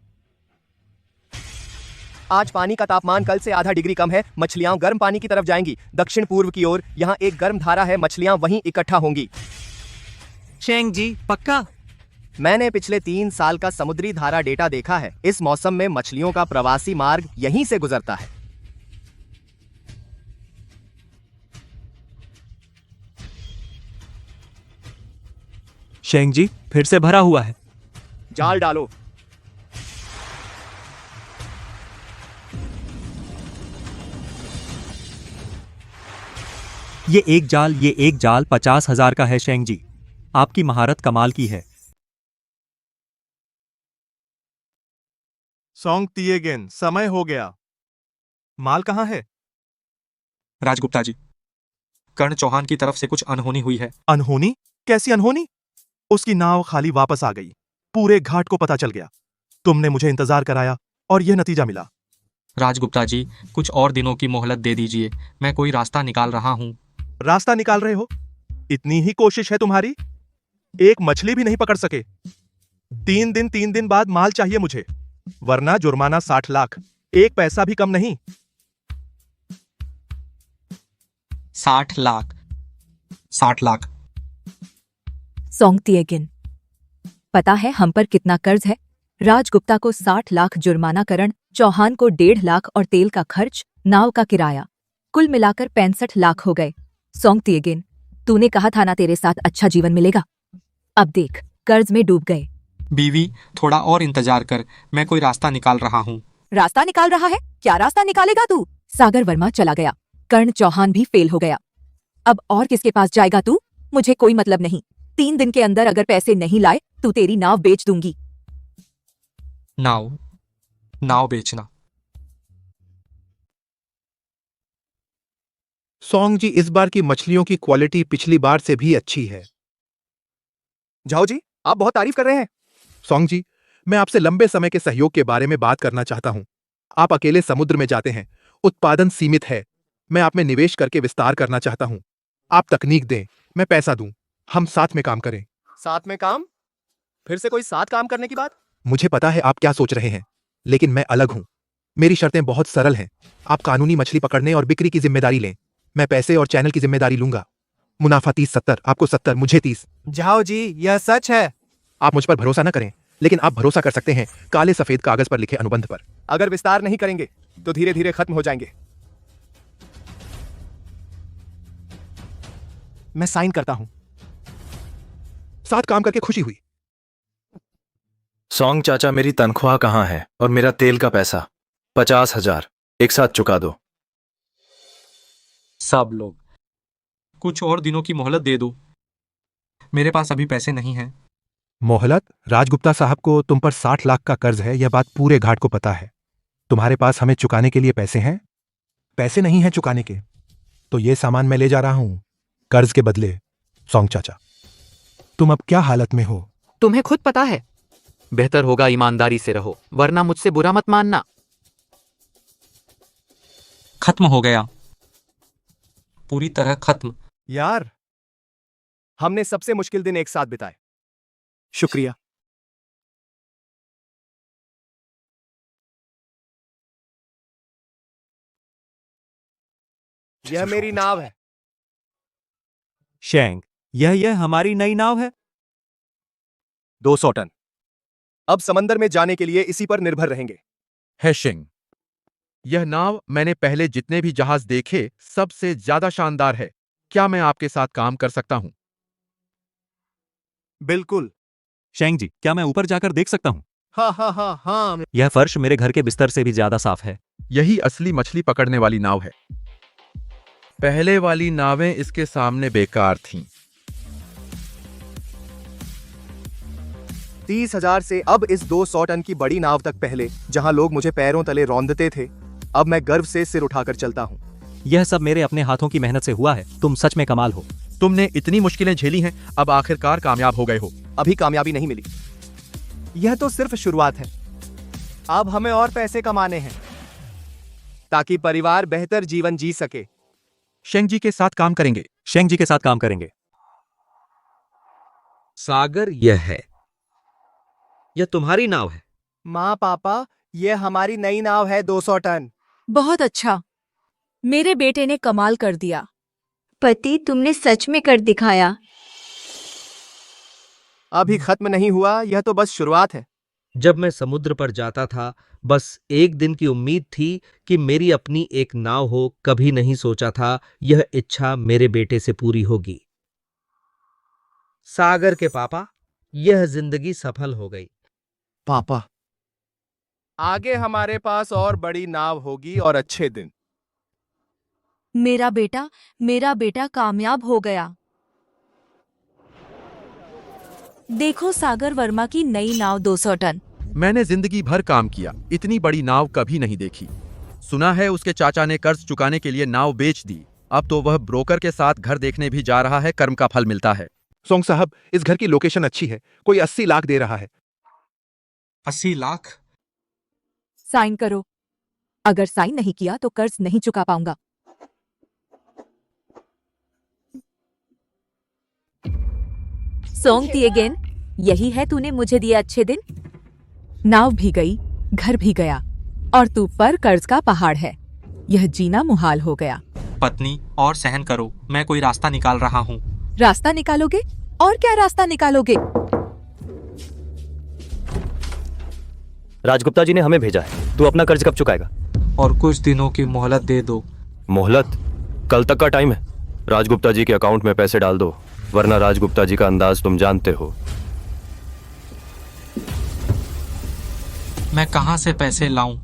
आज पानी का तापमान कल से आधा डिग्री कम है। मछलियां गर्म पानी की तरफ जाएंगी, दक्षिण पूर्व की ओर। यहाँ एक गर्म धारा है, मछलियां वहीं इकट्ठा होंगी। शेंग जी, पक्का? मैंने पिछले 3 साल का समुद्री धारा डेटा देखा है। इस मौसम में मछलियों का प्रवासी मार्ग यहीं से गुजरता है। शेंग जी, फिर से भरा हुआ है। जाल डालो। ये एक जाल 50,000 का है शेंग जी। आपकी महारत कमाल की है। सॉन्ग तिएगेन, समय हो गया। माल कहाँ है? राजगुप्ता जी, कर्ण चौहान की तरफ से कुछ अनहोनी हुई है। अनहोनी? कैसी अनहोनी? उसकी नाव खाली वापस आ गई। पूरे घाट को पता चल गया। तुमने मुझे इंतजार कराया और यह नतीजा मिला। राजगुप्ता जी, कुछ और दिनों की मोहलत दे दीजिए, मैं कोई रास्ता निकाल रहा हूँ। रास्ता निकाल रहे हो? इतनी ही कोशिश है तुम्हारी? एक मछली भी नहीं पकड़ सके। 3 दिन बाद माल चाहिए मुझे, वरना जुर्माना 60 लाख, एक पैसा भी कम नहीं। 60 लाख? 60 लाख? सोंगतिएगिन, पता है हम पर कितना कर्ज है? राजगुप्ता को 60 लाख जुर्माना करण, चौहान को 1.5 लाख और तेल का खर्च, नाव का किराया, कुल मिलाकर 65 लाख हो गए। सोंगतिएगिन, तूने कहा था ना तेरे साथ अच्छा जीवन मिलेगा। अब देख, कर्ज में डूब गए। बीवी, थोड़ा और इंतजार कर, मैं कोई रास्ता निकाल रहा हूँ। रास्ता निकाल रहा है? क्या रास्ता निकालेगा तू? सागर वर्मा चला गया, कर्ण चौहान भी फेल हो गया। अब और किसके पास जाएगा तू? मुझे कोई मतलब नहीं। 3 दिन के अंदर अगर पैसे नहीं लाए तो तेरी नाव बेच दूंगी। नाव बेचना? सोंग जी, इस बार की मछलियों की क्वालिटी पिछली बार से भी अच्छी है। जाओ जी, आप बहुत तारीफ कर रहे हैं। सोंग जी, मैं आपसे लंबे समय के सहयोग के बारे में बात करना चाहता हूं। आप अकेले समुद्र में जाते हैं, उत्पादन सीमित है। मैं आप में निवेश करके विस्तार करना चाहता हूं। आप तकनीक दें, मैं पैसा दूं, हम साथ में काम करें। साथ में काम? फिर से कोई साथ काम करने की बात? मुझे पता है आप क्या सोच रहे हैं, लेकिन मैं अलग हूं। मेरी शर्तें बहुत सरल हैं। आप कानूनी मछली पकड़ने और बिक्री की जिम्मेदारी लें, मैं पैसे और चैनल की जिम्मेदारी लूंगा। मुनाफा 30-70, आपको 70, मुझे 30। जाओ जी, यह सच है। आप मुझ पर भरोसा न करें, लेकिन आप भरोसा कर सकते हैं काले सफेद कागज पर लिखे अनुबंध पर। अगर विस्तार नहीं करेंगे तो धीरे धीरे खत्म हो जाएंगे। मैं साइन करता हूं। साथ काम करके खुशी हुई। सोंग चाचा, मेरी तनख्वाह कहाँ है और मेरा तेल का पैसा? 50,000 एक साथ चुका दो। सब लोग, कुछ और दिनों की मोहलत दे दो, मेरे पास अभी पैसे नहीं हैं। मोहलत? राजगुप्ता साहब को तुम पर 60 लाख का कर्ज है, यह बात पूरे घाट को पता है। तुम्हारे पास हमें चुकाने के लिए पैसे हैं? पैसे नहीं हैं चुकाने के, तो ये सामान मैं ले जा रहा हूं कर्ज के बदले। सोंग चाचा, तुम अब क्या हालत में हो? तुम्हें खुद पता है। बेहतर होगा ईमानदारी से रहो, वरना मुझसे बुरा मत मानना। खत्म हो गया, पूरी तरह खत्म। यार, हमने सबसे मुश्किल दिन एक साथ बिताए। शुक्रिया। यह मेरी नाव है। शेंग, यह हमारी नई नाव है। 200 टन। अब समंदर में जाने के लिए इसी पर निर्भर रहेंगे। हैशिंग, यह नाव मैंने पहले जितने भी जहाज देखे सबसे ज्यादा शानदार है। क्या मैं आपके साथ काम कर सकता हूं? बिल्कुल। शेंग जी, क्या मैं ऊपर जाकर देख सकता हूं? हाँ। यह फर्श मेरे घर के बिस्तर से भी ज्यादा साफ है। यही असली मछली पकड़ने वाली नाव है। पहले वाली नावें इसके सामने बेकार थीं। 30,000 से अब इस 200 टन की बड़ी नाव तक पहले, जहां लोग मुझे पैरों तले रौंदते थे, अब मैं गर्व से सिर उठाकर चलता हूं। यह सब मेरे अपने हाथों की मेहनत से हुआ है। तुम सच में कमाल हो। तुमने इतनी मुश्किलें झेली हैं, अब आखिरकार कामयाब हो गए हो। अभी कामयाबी नहीं मिली, यह तो सिर्फ शुरुआत है। अब हमें और पैसे कमाने हैं ताकि परिवार बेहतर जीवन जी सके। शेंग जी के साथ काम करेंगे। शेंग जी के साथ काम करेंगे। सागर, यह है, यह तुम्हारी नाव है। माँ पापा, यह हमारी नई नाव है 200 टन। बहुत अच्छा, मेरे बेटे ने कमाल कर दिया। पति, तुमने सच में कर दिखाया। अभी खत्म नहीं हुआ, यह तो बस शुरुआत है। जब मैं समुद्र पर जाता था, बस एक दिन की उम्मीद थी कि मेरी अपनी एक नाव हो। कभी नहीं सोचा था यह इच्छा मेरे बेटे से पूरी होगी। सागर के पापा, यह जिंदगी सफल हो गई। पापा, आगे हमारे पास और बड़ी नाव होगी और अच्छे दिन। मेरा बेटा कामयाब हो गया। देखो सागर वर्मा की नई नाव 200 टन। मैंने जिंदगी भर काम किया, इतनी बड़ी नाव कभी नहीं देखी। सुना है उसके चाचा ने कर्ज चुकाने के लिए नाव बेच दी। अब तो वह ब्रोकर के साथ घर देखने भी जा रहा है। कर्म का फल मिलता है। सोंग साहब, इस घर की लोकेशन अच्छी है, कोई 80 लाख दे रहा है। 80 लाख? साइन करो। अगर साइन नहीं किया तो कर्ज नहीं चुका पाऊंगा। सोंग तिएगेन, यही है तूने मुझे दिए अच्छे दिन। नाव भी गई, घर भी गया, और तू पर कर्ज का पहाड़ है। यह जीना मुहाल हो गया। पत्नी, और सहन करो, मैं कोई रास्ता निकाल रहा हूँ। रास्ता निकालोगे? और क्या रास्ता निकालोगे? राजगुप्ता जी ने हमें भेजा है। तू अपना कर्ज कब चुकाएगा? और कुछ दिनों की मोहलत दे दो। मोहलत? कल तक का टाइम है। राजगुप्ता जी के अकाउंट में पैसे डाल दो, वरना राजगुप्ता जी का अंदाज तुम जानते हो। मैं कहां से पैसे लाऊं?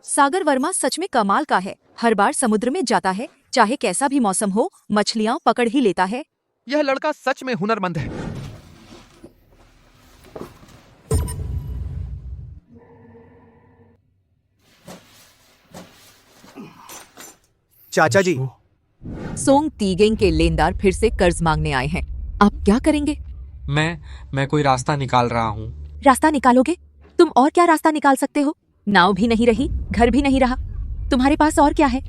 सागर वर्मा सच में कमाल का है। हर बार समुद्र में जाता है, चाहे कैसा भी मौसम हो, मछलियां पकड़ ही लेता है। यह लड़का सच में हुनरमंद है। चाचा जी, सोंग तीगेंग के लेनदार फिर से कर्ज मांगने आए हैं। आप क्या करेंगे? मैं कोई रास्ता निकाल रहा हूँ। रास्ता निकालोगे? तुम और क्या रास्ता निकाल सकते हो? नाव भी नहीं रही, घर भी नहीं रहा, तुम्हारे पास और क्या है?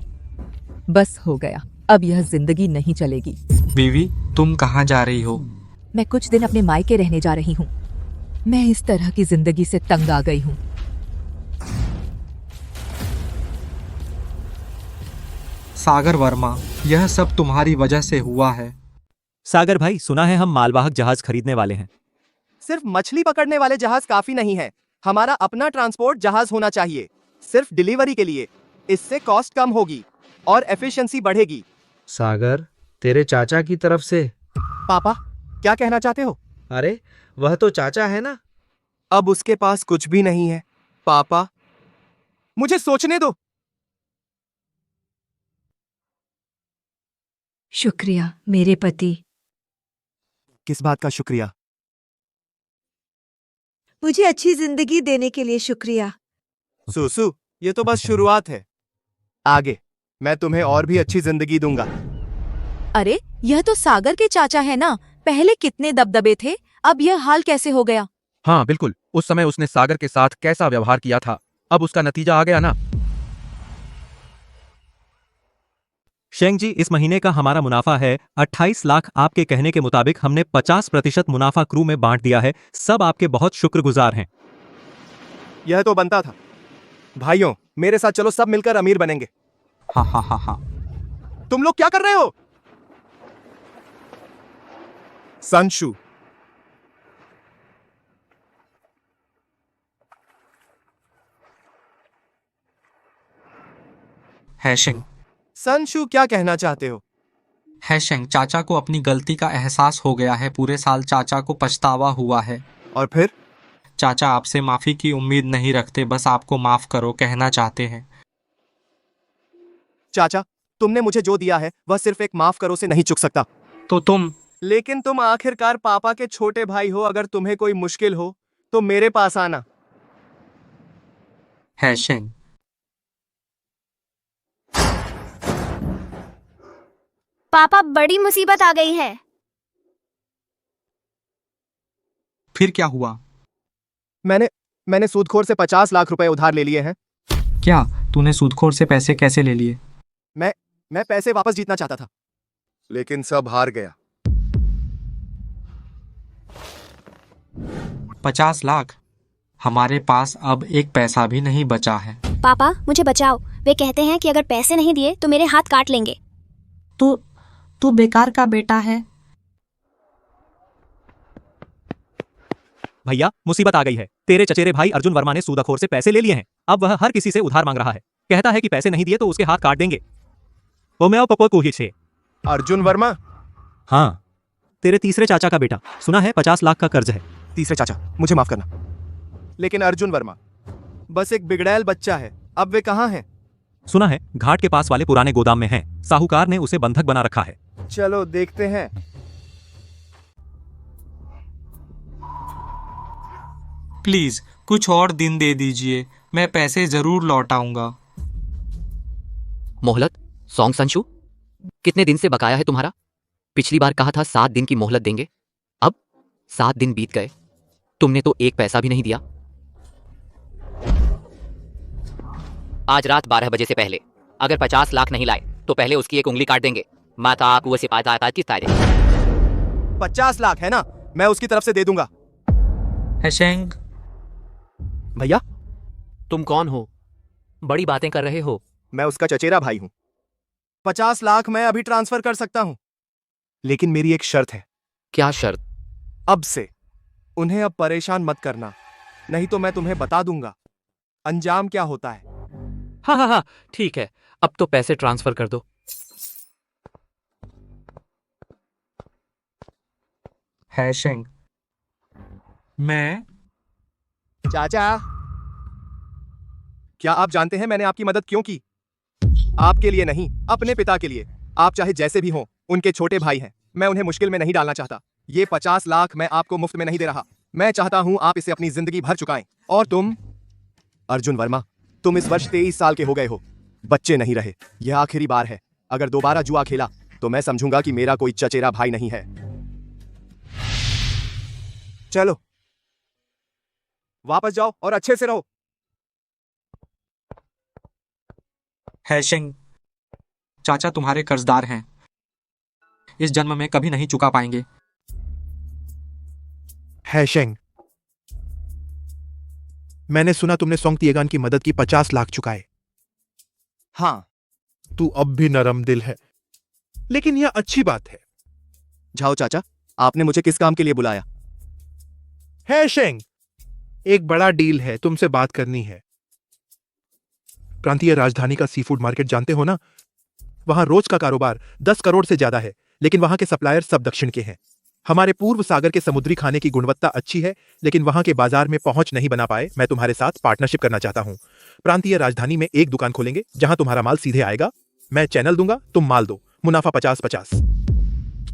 बस हो गया, अब यह जिंदगी नहीं चलेगी। बीवी, तुम कहाँ जा रही हो? मैं कुछ दिन अपने मायके रहने जा रही हूँ। मैं इस तरह की जिंदगी से तंग आ गई हूँ। सागर वर्मा, यह सब तुम्हारी वजह से हुआ है। सागर भाई, सुना है हम मालवाहक जहाज खरीदने वाले हैं। सिर्फ मछली पकड़ने वाले जहाज काफी नहीं है। हमारा अपना ट्रांसपोर्ट जहाज होना चाहिए, सिर्फ डिलीवरी के लिए। इससे कॉस्ट कम होगी और एफिशिएंसी बढ़ेगी। सागर, तेरे चाचा की तरफ से। पापा, क्या कहना चाहते हो? अरे, वह तो चाचा है ना। अब उसके पास कुछ भी नहीं है। पापा, मुझे सोचने दो। शुक्रिया मेरे पति। किस बात का शुक्रिया? मुझे अच्छी जिंदगी देने के लिए शुक्रिया। सुसु, ये तो बस शुरुआत है। आगे मैं तुम्हें और भी अच्छी जिंदगी दूंगा। अरे, यह तो सागर के चाचा है ना। पहले कितने दबदबे थे, अब यह हाल कैसे हो गया? हाँ बिल्कुल, उस समय उसने सागर के साथ कैसा व्यवहार किया था, अब उसका नतीजा आ गया ना। शेंग जी, इस महीने का हमारा मुनाफा है 28 लाख। आपके कहने के मुताबिक हमने 50% मुनाफा क्रू में बांट दिया है। सब आपके बहुत शुक्रगुजार हैं। यह तो बनता था। भाइयों, मेरे साथ चलो, सब मिलकर अमीर बनेंगे। हाँ हाँ हाँ हाँ। तुम लोग क्या कर रहे हो? संशु, हैशिंग। संशु, क्या कहना चाहते हो? हैशिंग, चाचा को अपनी गलती का एहसास हो गया है। पूरे साल चाचा को पछतावा हुआ है। और फिर? चाचा आपसे माफी की उम्मीद नहीं रखते, बस आपको माफ करो कहना चाहते हैं। चाचा, तुमने मुझे जो दिया है वह सिर्फ एक माफ करो से नहीं चुक सकता। तो तुम? लेकिन तुम आखिरकार पापा के छोटे भाई हो। अगर तुम्हें कोई मुश्किल हो तो मेरे पास आना। हैशिंग। पापा, बड़ी मुसीबत आ गई है। फिर क्या हुआ? मैंने सूदखोर से 50 लाख रुपए उधार ले लिए हैं। क्या? तूने सूदखोर से पैसे कैसे ले लिए? मैं पैसे वापस जीतना चाहता था, लेकिन सब हार गया। 50 लाख? हमारे पास अब एक पैसा भी नहीं बचा है। पापा, मुझे बचाओ। वे कहते हैं कि अगर पैसे नहीं दिए तो मेरे हाथ काट लेंगे। तू बेकार का बेटा है। भैया, मुसीबत आ गई है। तेरे चचेरे भाई अर्जुन वर्मा ने सूदखोर से पैसे ले लिए हैं। अब वह हर किसी से उधार मांग रहा है। कहता है कि पैसे नहीं दिए तो उसके हाथ काट देंगे। वो मैं पपो को ही छे। अर्जुन वर्मा? हाँ, तेरे तीसरे चाचा का बेटा। सुना है 50 लाख का कर्ज है। तीसरे चाचा, मुझे माफ करना, लेकिन अर्जुन वर्मा बस एक बिगड़ैल बच्चा है। अब वे कहाँ हैं? सुना है घाट के पास वाले पुराने गोदाम में हैं। साहूकार ने उसे बंधक बना रखा है। चलो देखते हैं। प्लीज कुछ और दिन दे दीजिए, मैं पैसे जरूर लौटाऊंगा। मोहलत? सॉन्ग संशु, कितने दिन से बकाया है तुम्हारा? पिछली बार कहा था 7 दिन की मोहलत देंगे, अब 7 दिन बीत गए, तुमने तो एक पैसा भी नहीं दिया। आज रात 12 बजे से पहले अगर 50 लाख नहीं लाए तो पहले उसकी एक उंगली काट देंगे। माता आपको वैसे पाता किस तारे 50 लाख है ना, मैं उसकी तरफ से दे दूंगा। हैशेंग, भैया तुम कौन हो? बड़ी बातें कर रहे हो। मैं उसका चचेरा भाई हूं। 50 लाख मैं अभी ट्रांसफर कर सकता हूं, लेकिन मेरी एक शर्त है। क्या शर्त? अब से उन्हें अब परेशान मत करना, नहीं तो मैं तुम्हें बता दूंगा अंजाम क्या होता है। हाँ, ठीक है, अब तो पैसे ट्रांसफर कर दो। हैशेंग, मैं चाचा, क्या आप जानते हैं मैंने आपकी मदद क्यों की? आपके लिए नहीं, अपने पिता के लिए। आप चाहे जैसे भी हों, उनके छोटे भाई हैं, मैं उन्हें मुश्किल में नहीं डालना चाहता। ये 50 लाख मैं आपको मुफ्त में नहीं दे रहा, मैं चाहता हूं आप इसे अपनी जिंदगी भर चुकाएं। और तुम अर्जुन वर्मा, तुम इस वर्ष 23 साल के हो गए हो, बच्चे नहीं रहे। यह आखिरी बार है, अगर दोबारा जुआ खेला तो मैं समझूंगा कि मेरा कोई चचेरा भाई नहीं है। चलो वापस जाओ और अच्छे से रहो। हैशेंग, चाचा तुम्हारे कर्जदार हैं, इस जन्म में कभी नहीं चुका पाएंगे। हैशेंग, मैंने सुना तुमने सोंग तिएगान की मदद की 50 लाख चुकाए। हाँ, तू अब भी नरम दिल है, लेकिन यह अच्छी बात है। जाओ चाचा, आपने मुझे किस काम के लिए बुलाया? हैशेंग, एक बड़ा डील है, तुमसे बात करनी है। प्रांतीय राजधानी का सी फूड मार्केट जानते हो ना? वहां रोज का कारोबार 10 करोड़ से ज्यादा है, लेकिन वहां के सप्लायर सब दक्षिण के हैं। हमारे पूर्व सागर के समुद्री खाने की गुणवत्ता अच्छी है, लेकिन वहां के बाजार में पहुंच नहीं बना पाए। मैं तुम्हारे साथ पार्टनरशिप करना चाहता हूं। प्रांतीय राजधानी में एक दुकान खोलेंगे जहां तुम्हारा माल सीधे आएगा, मैं चैनल दूंगा, तुम माल दो, मुनाफा 50-50।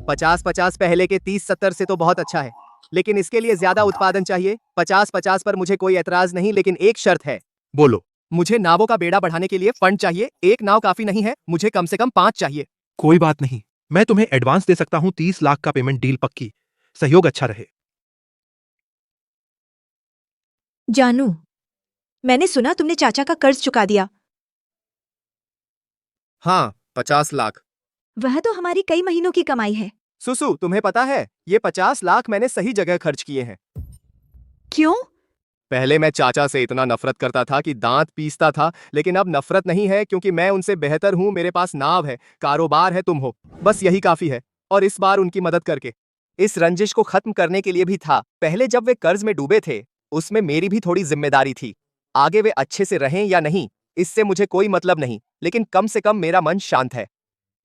50-50 पहले के 30-70 से तो बहुत अच्छा है, लेकिन इसके लिए ज्यादा उत्पादन चाहिए। 50-50 पर मुझे कोई एतराज नहीं, लेकिन एक शर्त है। बोलो। मुझे नावों का बेड़ा बढ़ाने के लिए फंड चाहिए। एक नाव काफी नहीं है, मुझे कम से कम 5 चाहिए। कोई बात नहीं, मैं तुम्हें एडवांस दे सकता हूं 30 लाख का पेमेंट, डील पक्की। सहयोग अच्छा रहे। जानू, मैंने सुना तुमने चाचा का कर्ज चुका दिया। हाँ, 50 लाख। वह तो हमारी कई महीनों की कमाई है। सुसु, तुम्हें पता है ये 50 लाख मैंने सही जगह खर्च किए हैं। क्यों? पहले मैं चाचा से इतना नफरत करता था कि दांत पीसता था, लेकिन अब नफरत नहीं है, क्योंकि मैं उनसे बेहतर हूं। मेरे पास नाव है, कारोबार है, तुम हो, बस यही काफी है। और इस बार उनकी मदद करके इस रंजिश को खत्म करने के लिए भी था। पहले जब वे कर्ज में डूबे थे, उसमें मेरी भी थोड़ी जिम्मेदारी थी। आगे वे अच्छे से रहें या नहीं, इससे मुझे कोई मतलब नहीं, लेकिन कम से कम मेरा मन शांत है।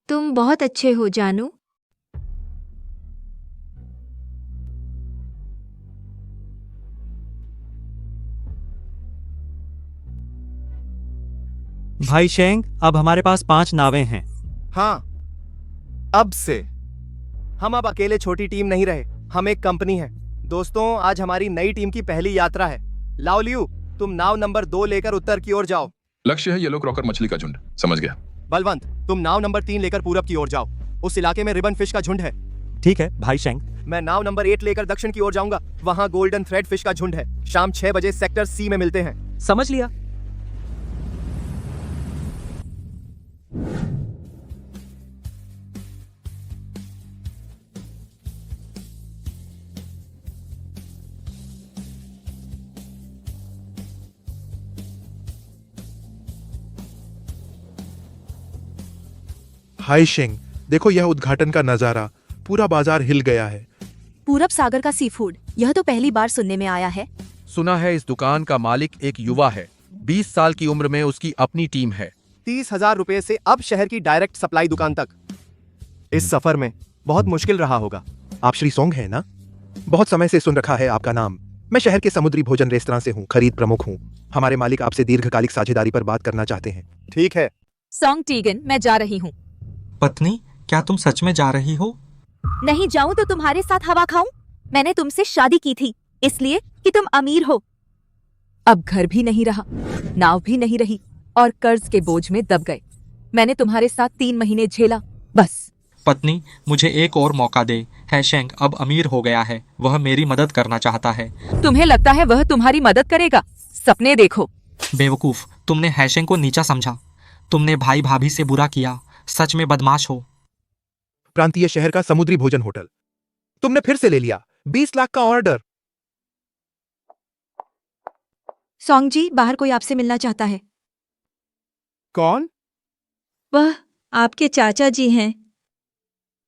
तुम बहुत अच्छे हो जानू। भाई शेंग, अब हमारे पास 5 नावें हैं। हाँ, अब से हम अब अकेले छोटी टीम नहीं रहे, हम एक कंपनी है। दोस्तों, आज हमारी नई टीम की पहली यात्रा है। लाओलियू, तुम नाव नंबर 2 लेकर उत्तर की ओर जाओ। लक्ष्य है येलो क्रॉकर मछली का झुंड। समझ गया। बलवंत, तुम नाव नंबर 3 लेकर पूरब की ओर जाओ, उस इलाके में रिबन फिश का झुंड है। ठीक है भाई शेंग। मैं नाव नंबर 8 लेकर दक्षिण की ओर जाऊंगा, वहां गोल्डन थ्रेड फिश का झुंड है। शाम 6 बजे सेक्टर सी में मिलते हैं। समझ लिया। हाय शेंग, देखो यह उद्घाटन का नजारा, पूरा बाजार हिल गया है। पूरब सागर का सी फूड, यह तो पहली बार सुनने में आया है। सुना है इस दुकान का मालिक एक युवा है, 20 साल की उम्र में उसकी अपनी टीम है। 30,000 रुपए से अब शहर की डायरेक्ट सप्लाई दुकान तक। इस सफर में बहुत मुश्किल रहा होगा। आप श्री सोंग है ना? बहुत समय से सुन रखा है आपका नाम। मैं शहर के समुद्री भोजन रेस्तरां से हूँ, खरीद प्रमुख हूँ। हमारे मालिक आपसे दीर्घकालिक साझेदारी पर बात करना चाहते हैं। ठीक है सोंग टीगन, मैं जा रही हूँ। पत्नी, क्या तुम सच में जा रही हो? नहीं जाऊं तो तुम्हारे साथ हवा खाऊं? मैंने तुमसे शादी की थी, इसलिए कि तुम अमीर हो। अब घर भी नहीं रहा, नाव भी नहीं रही और कर्ज के बोझ में दब गए। मैंने तुम्हारे साथ 3 महीने झेला, बस। पत्नी, मुझे एक और मौका दे। हैशेंग अब अमीर हो गया है, वह मेरी मदद करना चाहता है। तुम्हें लगता है वह तुम्हारी मदद करेगा? सपने देखो। बेवकूफ, तुमने हैशेंग को नीचा समझा। तुमने भाई भाभी से बुरा किया। सच में बदमाश हो। प्रांतीय शहर का समुद्री भोजन होटल तुमने फिर से ले लिया। 20 लाख का ऑर्डर। सॉन्ग जी, बाहर कोई आपसे मिलना चाहता है। कौन? वह आपके चाचा जी हैं।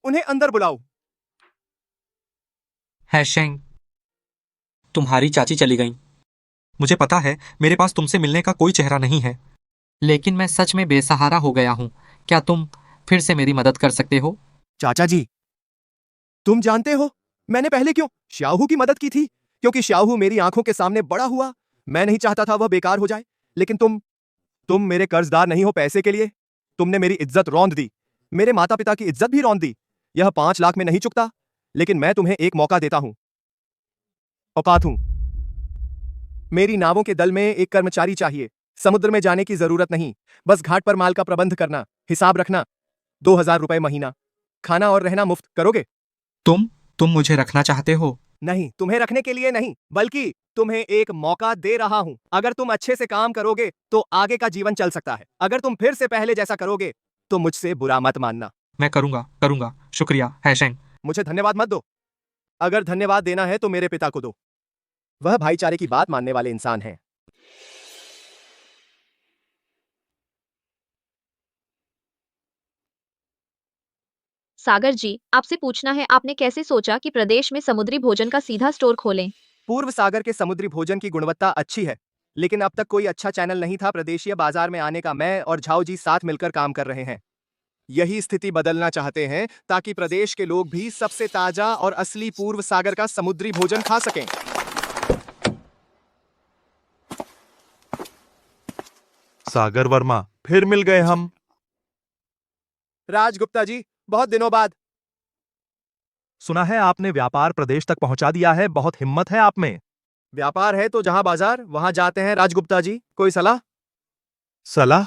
उन्हें अंदर बुलाओ। हैशेंग, तुम्हारी चाची चली गई। मुझे पता है मेरे पास तुमसे मिलने का कोई चेहरा नहीं है, लेकिन मैं सच में बेसहारा हो गया हूँ। क्या तुम फिर से मेरी मदद कर सकते हो? चाचा जी, तुम जानते हो मैंने पहले क्यों श्याहू की मदद की थी? क्योंकि श्याहू मेरी आंखों के सामने बड़ा हुआ। मैं नहीं चाहता था वह बेकार हो जाए। लेकिन तुम मेरे कर्जदार नहीं हो पैसे के लिए। तुमने मेरी इज्जत रौंद दी, मेरे माता पिता की इज्जत भी रौंद दी। यह 5 लाख में नहीं चुकता, लेकिन मैं तुम्हें एक मौका देता हूं। औकात हूं। मेरी नावों के दल में एक कर्मचारी चाहिए। समुद्र में जाने की जरूरत नहीं, बस घाट पर माल का प्रबंध करना, हिसाब रखना। 2000 रुपए महीना, खाना और रहना मुफ्त। करोगे? तुम मुझे रखना चाहते हो? नहीं, तुम्हें रखने के लिए नहीं, बल्कि तुम्हें एक मौका दे रहा हूं। अगर तुम अच्छे से काम करोगे तो आगे का जीवन चल सकता है। अगर तुम फिर से पहले जैसा करोगे तो मुझसे बुरा मत मानना। मैं करूंगा। शुक्रिया हैशेंग। मुझे धन्यवाद मत दो। अगर धन्यवाद देना है तो मेरे पिता को दो। वह भाईचारे की बात मानने वाले इंसान हैं। सागर जी, आपसे पूछना है, आपने कैसे सोचा कि प्रदेश में समुद्री भोजन का सीधा स्टोर खोलें? पूर्व सागर के समुद्री भोजन की गुणवत्ता अच्छी है, लेकिन अब तक कोई अच्छा चैनल नहीं था प्रदेशीय बाजार में आने का। मैं और झाऊ जी साथ मिलकर काम कर रहे हैं। यही स्थिति बदलना चाहते हैं ताकि प्रदेश के लोग भी सबसे ताजा और असली पूर्व सागर का समुद्री भोजन खा सकें। सागर वर्मा, फिर मिल गए हम। राजगुप्ता जी, बहुत दिनों बाद। सुना है आपने व्यापार प्रदेश तक पहुंचा दिया है। बहुत हिम्मत है आप में। व्यापार है तो जहां बाजार वहां जाते हैं राजगुप्ता जी। कोई सलाह? सलाह?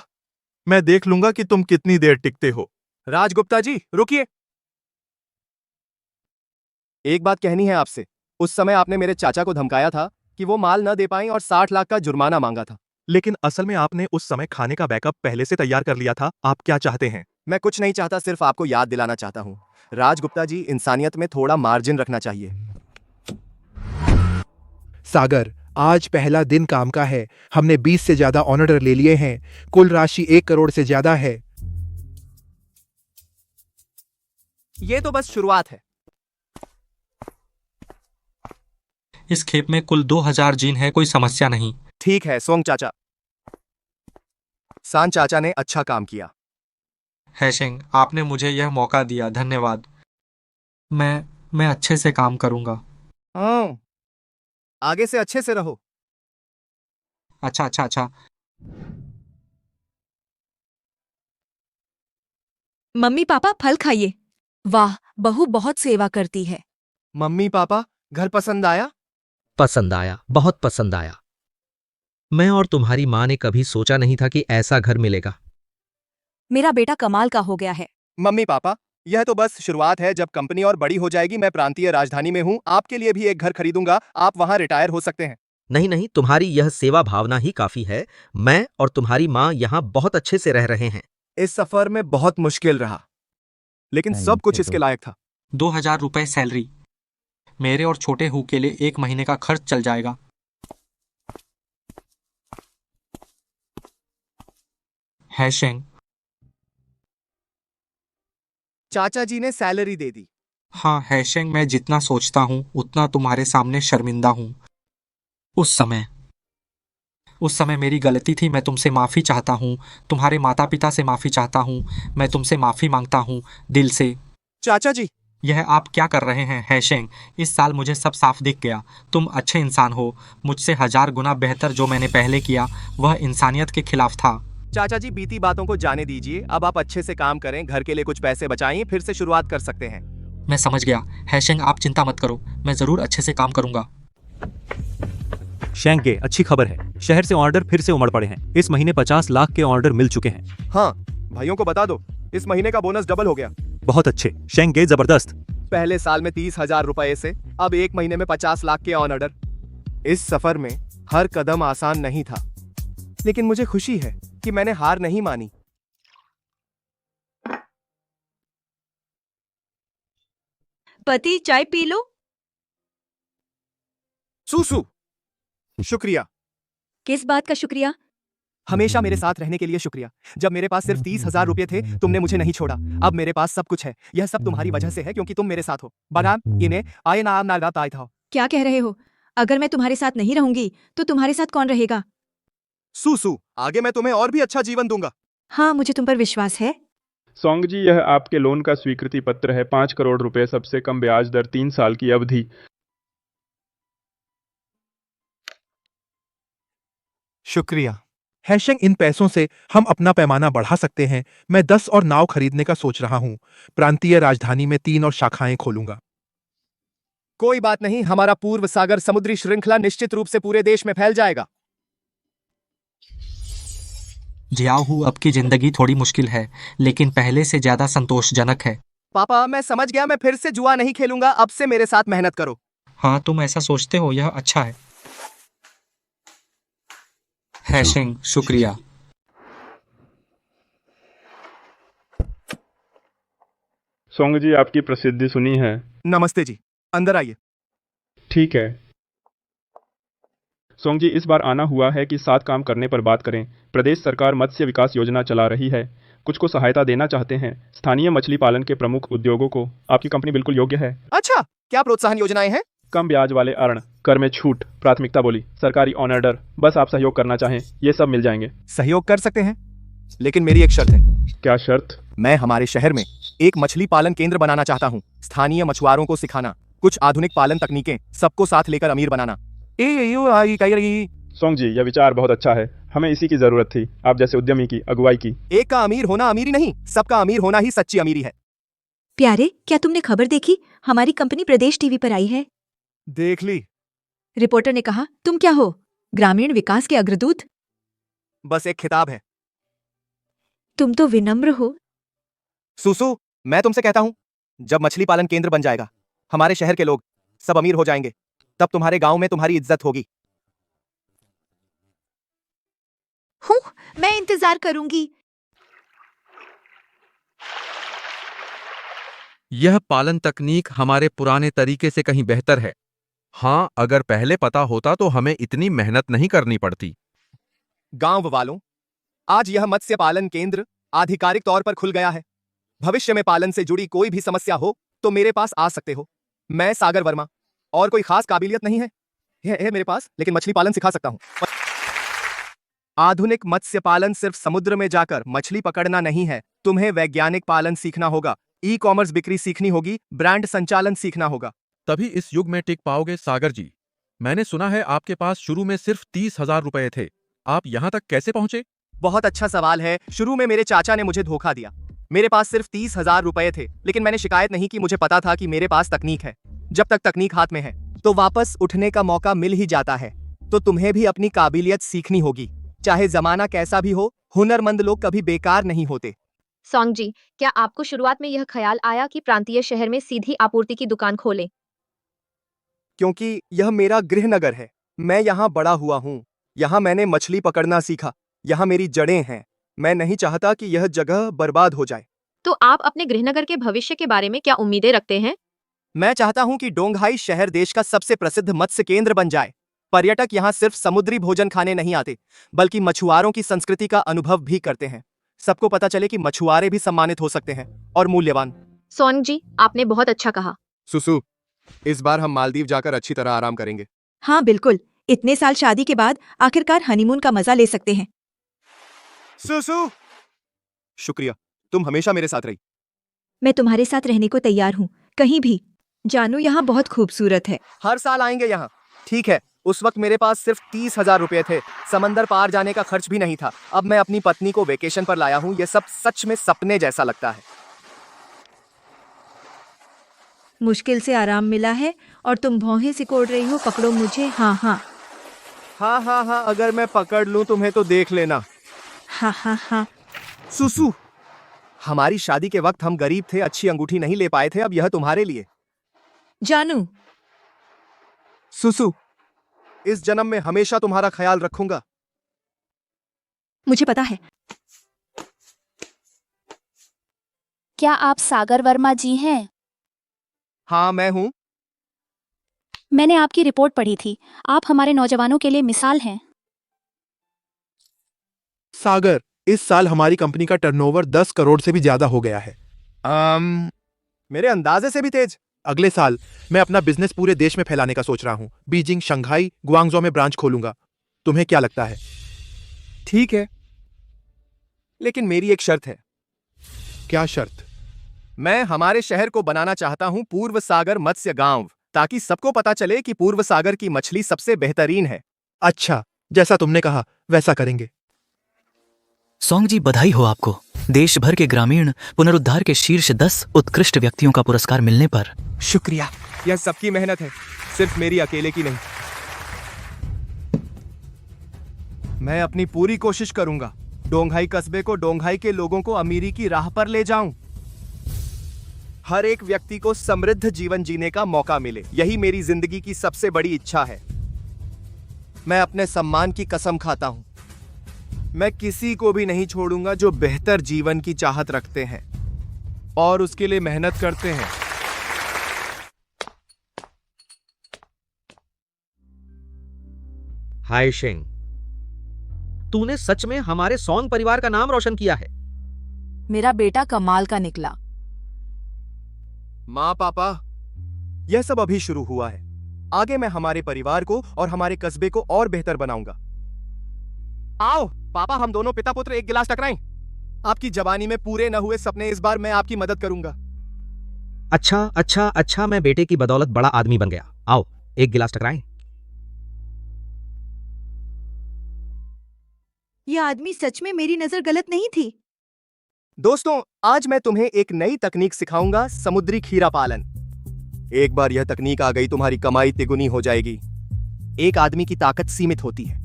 मैं देख लूंगा कि तुम कितनी देर टिकते हो। राजगुप्ता जी रुकिए, एक बात कहनी है आपसे। उस समय आपने मेरे चाचा को धमकाया था कि वो माल न दे पाएं और 60 लाख का जुर्माना मांगा था। लेकिन असल में आपने उस समय खाने का बैकअप पहले से तैयार कर लिया था। आप क्या चाहते हैं? मैं कुछ नहीं चाहता, सिर्फ आपको याद दिलाना चाहता हूं। राजगुप्ता जी, इंसानियत में थोड़ा मार्जिन रखना चाहिए। सागर, आज पहला दिन काम का है। हमने 20 से ज्यादा ऑर्डर ले लिए हैं। कुल राशि 1 करोड़ से ज्यादा है। ये तो बस शुरुआत है। इस खेप में कुल 2000 जीन है, कोई समस्या नहीं। ठीक है सोंग चाचा। सान चाचा ने अच्छा काम किया। हैशेंग, आपने मुझे यह मौका दिया, धन्यवाद। मैं अच्छे से काम करूंगा। हाँ, आगे से अच्छे से रहो। अच्छा। मम्मी पापा फल खाइए। वाह, बहू बहुत सेवा करती है। मम्मी पापा, घर पसंद आया? पसंद आया, बहुत पसंद आया। मैं और तुम्हारी माँ ने कभी सोचा नहीं था कि ऐसा घर मिलेगा। मेरा बेटा कमाल का हो गया है। मम्मी पापा, यह तो बस शुरुआत है। जब कंपनी और बड़ी हो जाएगी, मैं प्रांतीय राजधानी में हूँ, आपके लिए भी एक घर खरीदूंगा। आप वहां रिटायर हो सकते हैं। नहीं, तुम्हारी यह सेवा भावना ही काफी है। मैं और तुम्हारी माँ यहाँ बहुत अच्छे से रह रहे हैं। इस सफर में बहुत मुश्किल रहा, लेकिन सब कुछ इसके लायक था। 2000 रुपए सैलरी, मेरे और छोटे हु के लिए 1 महीने का खर्च चल जाएगा। हैशेंग, चाचा जी ने सैलरी दे दी। हाँ हैशेंग, मैं जितना सोचता हूँ उतना तुम्हारे सामने शर्मिंदा हूँ। उस समय मेरी गलती थी। मैं तुमसे माफ़ी चाहता हूँ। तुम्हारे माता पिता से माफ़ी चाहता हूँ। मैं तुमसे माफ़ी मांगता हूँ दिल से। चाचा जी, यह आप क्या कर रहे हैं हैशेंग? इस साल मुझे सब साफ दिख गया। तुम अच्छे इंसान हो। मुझसे 1000 गुना बेहतर जो मैंने पहले किया वह इंसानियत के खिलाफ था। चाचा जी, बीती बातों को जाने दीजिए। अब आप अच्छे से काम करें, घर के लिए कुछ पैसे बचाएं, फिर से शुरुआत कर सकते हैं। मैं समझ गया हैशेंग, आप चिंता मत करो। मैं जरूर अच्छे से काम करूंगा। शेंगे, अच्छी खबर है। शहर से ऑर्डर फिर से उमड़ पड़े हैं। इस महीने 50 लाख के ऑर्डर मिल चुके हैं। हाँ, भाइयों को बता दो, इस महीने का बोनस डबल हो गया। बहुत अच्छे शेंगे, जबरदस्त। पहले साल में 30,000 रुपए से अब एक महीने में 50 लाख के ऑन ऑर्डर। इस सफर में हर कदम आसान नहीं था, लेकिन मुझे खुशी है कि मैंने हार नहीं मानी। पति, चाय पी लो। सुसु, शुक्रिया। किस बात का शुक्रिया? हमेशा मेरे साथ रहने के लिए शुक्रिया। जब मेरे पास सिर्फ 30,000 रुपए थे, तुमने मुझे नहीं छोड़ा। अब मेरे पास सब कुछ है। यह सब तुम्हारी वजह से है, क्योंकि तुम मेरे साथ हो। बादाम इन्हें आए नाम नालदात आए था। क्या कह रहे हो? अगर मैं तुम्हारे साथ नहीं रहूंगी तो तुम्हारे साथ कौन रहेगा? सुसु, आगे मैं तुम्हें और भी अच्छा जीवन दूंगा। हाँ, मुझे तुम पर विश्वास है। सोंग जी, यह आपके लोन का स्वीकृति पत्र है। 5 करोड़ रुपए, सबसे कम ब्याज दर, 3 साल की अवधि। शुक्रिया। हैशेंग, इन पैसों से हम अपना पैमाना बढ़ा सकते हैं। मैं 10 और नाव खरीदने का सोच रहा हूँ। प्रांतीय राजधानी में 3 और शाखाएं खोलूंगा। कोई बात नहीं, हमारा पूर्व सागर समुद्री श्रृंखला निश्चित रूप से पूरे देश में फैल जाएगा। जियाहू, अब की जिंदगी थोड़ी मुश्किल है, लेकिन पहले से ज्यादा संतोषजनक है। पापा, मैं समझ गया। मैं फिर से जुआ नहीं खेलूंगा। अब से मेरे साथ मेहनत करो। हाँ, तुम ऐसा सोचते हो, यह अच्छा है। हैशिंग, शुक्रिया। सोंग जी, आपकी प्रसिद्धि सुनी है। नमस्ते जी, अंदर आइए। ठीक है। सोंग जी, इस बार आना हुआ है कि साथ काम करने पर बात करें। प्रदेश सरकार मत्स्य विकास योजना चला रही है। कुछ को सहायता देना चाहते हैं। स्थानीय मछली पालन के प्रमुख उद्योगों को आपकी कंपनी बिल्कुल योग्य है। अच्छा, क्या प्रोत्साहन योजनाएं हैं? कम ब्याज वाले अर्ण, कर में छूट, प्राथमिकता बोली, सरकारी ऑन ऑर्डर। बस आप सहयोग करना चाहें, ये सब मिल जाएंगे। सहयोग कर सकते हैं, लेकिन मेरी एक शर्त है। क्या शर्त? मैं हमारे शहर में एक मछली पालन केंद्र बनाना चाहता हूँ। स्थानीय मछुआरों को सिखाना, कुछ आधुनिक पालन तकनीकें, सबको साथ लेकर अमीर बनाना। सोंग जी, यह विचार बहुत अच्छा है। हमें इसी की जरूरत थी, आप जैसे उद्यमी की अगुवाई की। एक का अमीर होना अमीरी नहीं, सबका अमीर होना ही सच्ची अमीरी है। प्यारे, क्या तुमने खबर देखी? हमारी कंपनी प्रदेश टीवी पर आई है। देख ली। रिपोर्टर ने कहा, तुम क्या हो? ग्रामीण विकास के अग्रदूत? बस एक खिताब है। तुम तो विनम्र हो। सुसु, मैं तुमसे कहता हूँ, जब मछली पालन केंद्र बन जाएगा, हमारे शहर के लोग सब अमीर हो जाएंगे, तब तुम्हारे गांव में तुम्हारी इज्जत होगी। हूँ, मैं इंतजार करूंगी। यह पालन तकनीक हमारे पुराने तरीके से कहीं बेहतर है। हाँ, अगर पहले पता होता तो हमें इतनी मेहनत नहीं करनी पड़ती। गांव वालों, आज यह मत्स्य पालन केंद्र आधिकारिक तौर पर खुल गया है। भविष्य में पालन से जुड़ी कोई भी समस्या हो तो मेरे पास आ सकते हो। मैं सागर वर्मा, और कोई खास काबिलियत नहीं है, यह है मेरे पास, लेकिन मछली पालन सिखा सकता हूं। आधुनिक मत्स्य पालन सिर्फ समुद्र में जाकर मछली पकड़ना नहीं है। तुम्हें वैज्ञानिक पालन सीखना होगा, ई कॉमर्स बिक्री सीखनी होगी, ब्रांड संचालन सीखना होगा। तभी इस युग में टिक पाओगे सागर जी। मैंने सुना है आपके पास शुरू में सिर्फ 30,000 रुपए थे। आप यहाँ तक कैसे पहुंचे? बहुत अच्छा सवाल है। शुरू में मेरे चाचा ने मुझे धोखा दिया। मेरे पास सिर्फ 30,000 रुपए थे, लेकिन मैंने शिकायत नहीं की। मुझे पता था कि मेरे पास तकनीक है। जब तक तकनीक हाथ में है तो वापस उठने का मौका मिल ही जाता है। तो तुम्हें भी अपनी काबिलियत सीखनी होगी। चाहे जमाना कैसा भी हो, हुनरमंद लोग कभी बेकार नहीं होते। सोंग जी, क्या आपको शुरुआत में यह ख्याल आया कि प्रांतीय शहर में सीधी आपूर्ति की दुकान खोलें? क्योंकि यह मेरा गृहनगर है। मैं यहाँ बड़ा हुआ हूँ। यहाँ मैंने मछली पकड़ना सीखा। यहाँ मेरी जड़ें हैं। मैं नहीं चाहता कि यह जगह बर्बाद हो जाए। तो आप अपने गृहनगर के भविष्य के बारे में क्या उम्मीदें रखते हैं? मैं चाहता हूँ कि डोंगहाई शहर देश का सबसे प्रसिद्ध मत्स्य केंद्र बन जाए। पर्यटक यहाँ सिर्फ समुद्री भोजन खाने नहीं आते, बल्कि मछुआरों की संस्कृति का अनुभव भी करते हैं। सबको पता चले कि मछुआरे भी सम्मानित हो सकते हैं और मूल्यवान। सोंग जी, आपने बहुत अच्छा कहा। सुसु, इस बार हम मालदीव जाकर अच्छी तरह आराम करेंगे। हाँ बिल्कुल, इतने साल शादी के बाद आखिरकार हनीमून का मजा ले सकते हैं। सुसु, शुक्रिया, तुम हमेशा मेरे साथ रही। मैं तुम्हारे साथ रहने को तैयार हूँ, कहीं भी। जानू, यहाँ बहुत खूबसूरत है। हर साल आएंगे यहाँ। ठीक है, उस वक्त मेरे पास सिर्फ 30,000 रुपए थे। समंदर पार जाने का खर्च भी नहीं था। अब मैं अपनी पत्नी को वेकेशन पर लाया हूँ। यह सब सच में सपने जैसा लगता है। मुश्किल से आराम मिला है और तुम भौहें सिकोड़ रही हो। पकड़ो मुझे। हाँ हाँ। हाँ हाँ हाँ, अगर मैं पकड़ लूं तुम्हें तो देख लेना। हाँ हाँ हाँ। सुसु, हमारी शादी के वक्त हम गरीब थे, अच्छी अंगूठी नहीं ले पाए थे, अब यह तुम्हारे लिए। जानू, सुसु, इस जन्म में हमेशा तुम्हारा ख्याल रखूंगा। मुझे पता है। क्या आप सागर वर्मा जी हैं? हाँ मैं हूं। मैंने आपकी रिपोर्ट पढ़ी थी। आप हमारे नौजवानों के लिए मिसाल हैं। सागर, इस साल हमारी कंपनी का टर्नओवर 10 करोड़ से भी ज्यादा हो गया है। मेरे अंदाजे से भी तेज। अगले साल मैं अपना बिजनेस पूरे देश में फैलाने का सोच रहा हूं। बीजिंग, शंघाई, गुआंगझो में ब्रांच खोलूंगा। तुम्हें क्या लगता है? ठीक है, लेकिन मेरी एक शर्त है। क्या शर्त? मैं हमारे शहर को बनाना चाहता हूं पूर्व सागर मत्स्य गांव, ताकि सबको पता चले कि पूर्व सागर की मछली सबसे बेहतरीन है। अच्छा, जैसा तुमने कहा वैसा करेंगे। सोंग जी, बधाई हो आपको। देश भर के ग्रामीण पुनरुद्धार के शीर्ष 10 उत्कृष्ट व्यक्तियों का पुरस्कार मिलने पर। शुक्रिया। यह सबकी मेहनत है, सिर्फ मेरी अकेले की नहीं। मैं अपनी पूरी कोशिश करूंगा डोंगहाई कस्बे को, डोंगहाई के लोगों को अमीरी की राह पर ले जाऊं। हर एक व्यक्ति को समृद्ध जीवन जीने का मौका मिले, यही मेरी जिंदगी की सबसे बड़ी इच्छा है। मैं अपने सम्मान की कसम खाता हूं, मैं किसी को भी नहीं छोड़ूंगा जो बेहतर जीवन की चाहत रखते हैं और उसके लिए मेहनत करते हैं। हाय शेंग, तूने सच में हमारे सोंग परिवार का नाम रोशन किया है। मेरा बेटा कमाल का निकला। माँ पापा, यह सब अभी शुरू हुआ है। आगे मैं हमारे परिवार को और हमारे कस्बे को और बेहतर बनाऊंगा। आओ पापा, हम दोनों पिता पुत्र एक गिलास टकराएं। आपकी जवानी में पूरे न हुए सपने, इस बार मैं आपकी मदद करूंगा। अच्छा अच्छा अच्छा, मैं बेटे की बदौलत बड़ा आदमी बन गया। आओ एक गिलास टकराएं। यह आदमी सच में मेरी नजर गलत नहीं थी। दोस्तों, आज मैं तुम्हें एक नई तकनीक सिखाऊंगा, समुद्री खीरा पालन। एक बार यह तकनीक आ गई, तुम्हारी कमाई तिगुनी हो जाएगी। एक आदमी की ताकत सीमित होती है,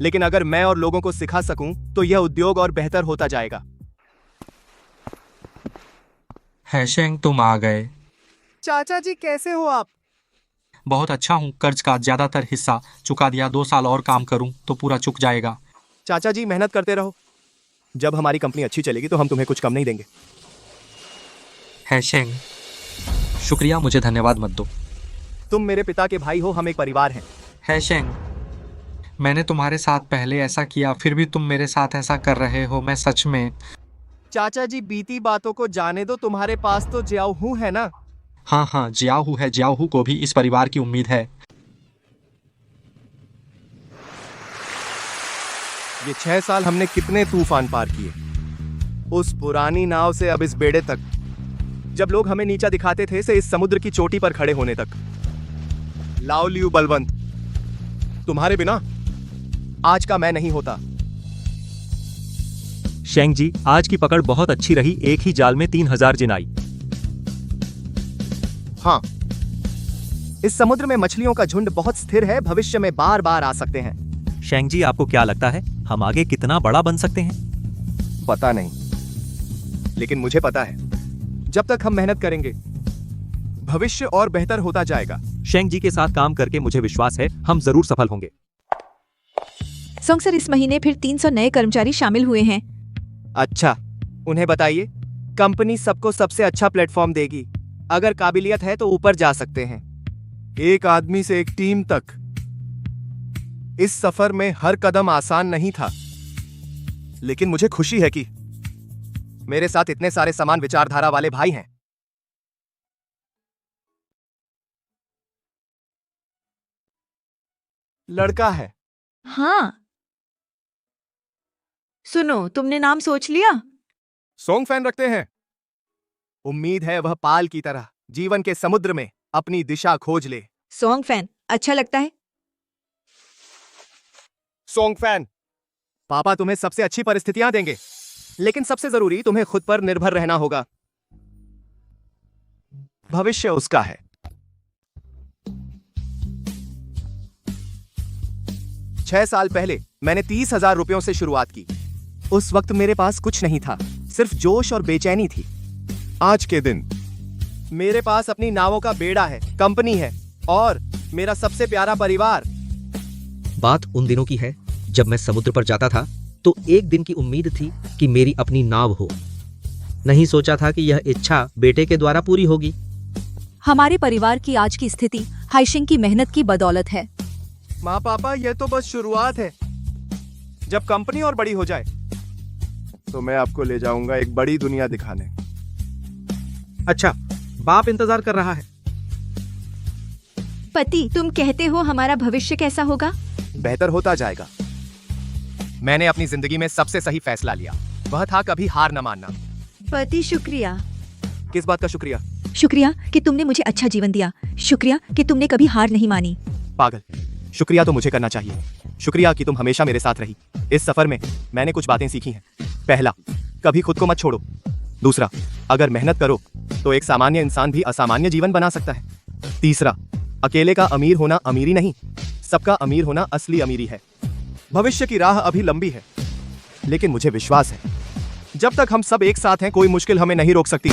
लेकिन अगर मैं और लोगों को सिखा सकूं तो यह उद्योग और बेहतर होता जाएगा। हैशेंग, तुम आ गए। चाचा जी कैसे हो आप? बहुत अच्छा हूँ। कर्ज का ज्यादातर हिस्सा चुका दिया। 2 साल और काम करूँ तो पूरा चुक जाएगा। चाचा जी मेहनत करते रहो, जब हमारी कंपनी अच्छी चलेगी तो हम तुम्हें कुछ कम नहीं देंगे। हैशेंग, शुक्रिया, मुझे धन्यवाद मत दो। तुम मेरे पिता के भाई हो, हम एक परिवार हैं। हैशेंग, मैंने तुम्हारे साथ पहले ऐसा किया, फिर भी तुम मेरे साथ ऐसा कर रहे हो। मैं सच में। चाचा जी बीती बातों को जाने दो, तुम्हारे पास तो जियाहू है ना? हाँ हाँ, जियाहू है। जियाहू को भी इस परिवार की उम्मीद है। ये 6 साल हमने कितने तूफान पार किए, उस पुरानी नाव से अब इस बेड़े तक, जब लोग हमें नीचा दिखाते थे, से इस समुद्र की चोटी पर खड़े होने तक। लाओ लियू बलवंत, तुम्हारे बिना आज का मैं नहीं होता। शेंग जी, आज की पकड़ बहुत अच्छी रही। एक ही जाल में 3000 जिनाई। हाँ, इस समुद्र में मछलियों का झुंड बहुत स्थिर है, भविष्य में बार बार आ सकते हैं। शेंग जी, आपको क्या लगता है हम आगे कितना बड़ा बन सकते हैं? पता नहीं, लेकिन मुझे पता है, जब तक हम मेहनत करेंगे भविष्य और बेहतर होता जाएगा। शेंग जी के साथ काम करके मुझे विश्वास है हम जरूर सफल होंगे। सोंग सर, इस महीने फिर 300 नए कर्मचारी शामिल हुए हैं। अच्छा, उन्हें बताइए कंपनी सबको सबसे अच्छा प्लेटफॉर्म देगी। अगर काबिलियत है तो ऊपर जा सकते हैं। एक आदमी से एक टीम तक। इस सफर में हर कदम आसान नहीं था, लेकिन मुझे खुशी है कि मेरे साथ इतने सारे समान विचारधारा वाले भाई हैं। लड़का है। हाँ, सुनो, तुमने नाम सोच लिया? सोंग फैन रखते हैं। उम्मीद है वह पाल की तरह जीवन के समुद्र में अपनी दिशा खोज ले। सोंग फैन अच्छा लगता है। सोंग फैन, पापा तुम्हें सबसे अच्छी परिस्थितियां देंगे, लेकिन सबसे जरूरी तुम्हें खुद पर निर्भर रहना होगा। भविष्य उसका है। 6 साल पहले मैंने 30,000 रुपयों से शुरुआत की। उस वक्त मेरे पास कुछ नहीं था, सिर्फ जोश और बेचैनी थी। आज के दिन मेरे पास अपनी नावों का बेड़ा है, कंपनी है और मेरा सबसे प्यारा परिवार। बात उन दिनों की है जब मैं समुद्र पर जाता था तो एक दिन की उम्मीद थी कि मेरी अपनी नाव हो। नहीं सोचा था कि यह इच्छा बेटे के द्वारा पूरी होगी। हमारे परिवार की आज की स्थिति हाइशिंग की मेहनत की बदौलत है। माँ पापा, यह तो बस शुरुआत है। जब कंपनी और बड़ी हो जाए तो मैं आपको ले जाऊंगा एक बड़ी दुनिया दिखाने। अच्छा, बाप इंतजार कर रहा है। पति, तुम कहते हो हमारा भविष्य कैसा होगा? बेहतर होता जाएगा। मैंने अपनी जिंदगी में सबसे सही फैसला लिया, वह था कभी हार न मानना। पति, शुक्रिया। किस बात का शुक्रिया? शुक्रिया कि तुमने मुझे अच्छा जीवन दिया। शुक्रिया कि तुमने कभी हार नहीं मानी। पागल, शुक्रिया तो मुझे करना चाहिए। शुक्रिया कि तुम हमेशा मेरे साथ रही। इस सफर में मैंने कुछ बातें सीखी हैं। पहला, कभी खुद को मत छोड़ो। दूसरा, अगर मेहनत करो तो एक सामान्य इंसान भी असामान्य जीवन बना सकता है। तीसरा, अकेले का अमीर होना अमीरी नहीं, सबका अमीर होना असली अमीरी है। भविष्य की राह अभी लंबी है, लेकिन मुझे विश्वास है जब तक हम सब एक साथ हैं कोई मुश्किल हमें नहीं रोक सकती।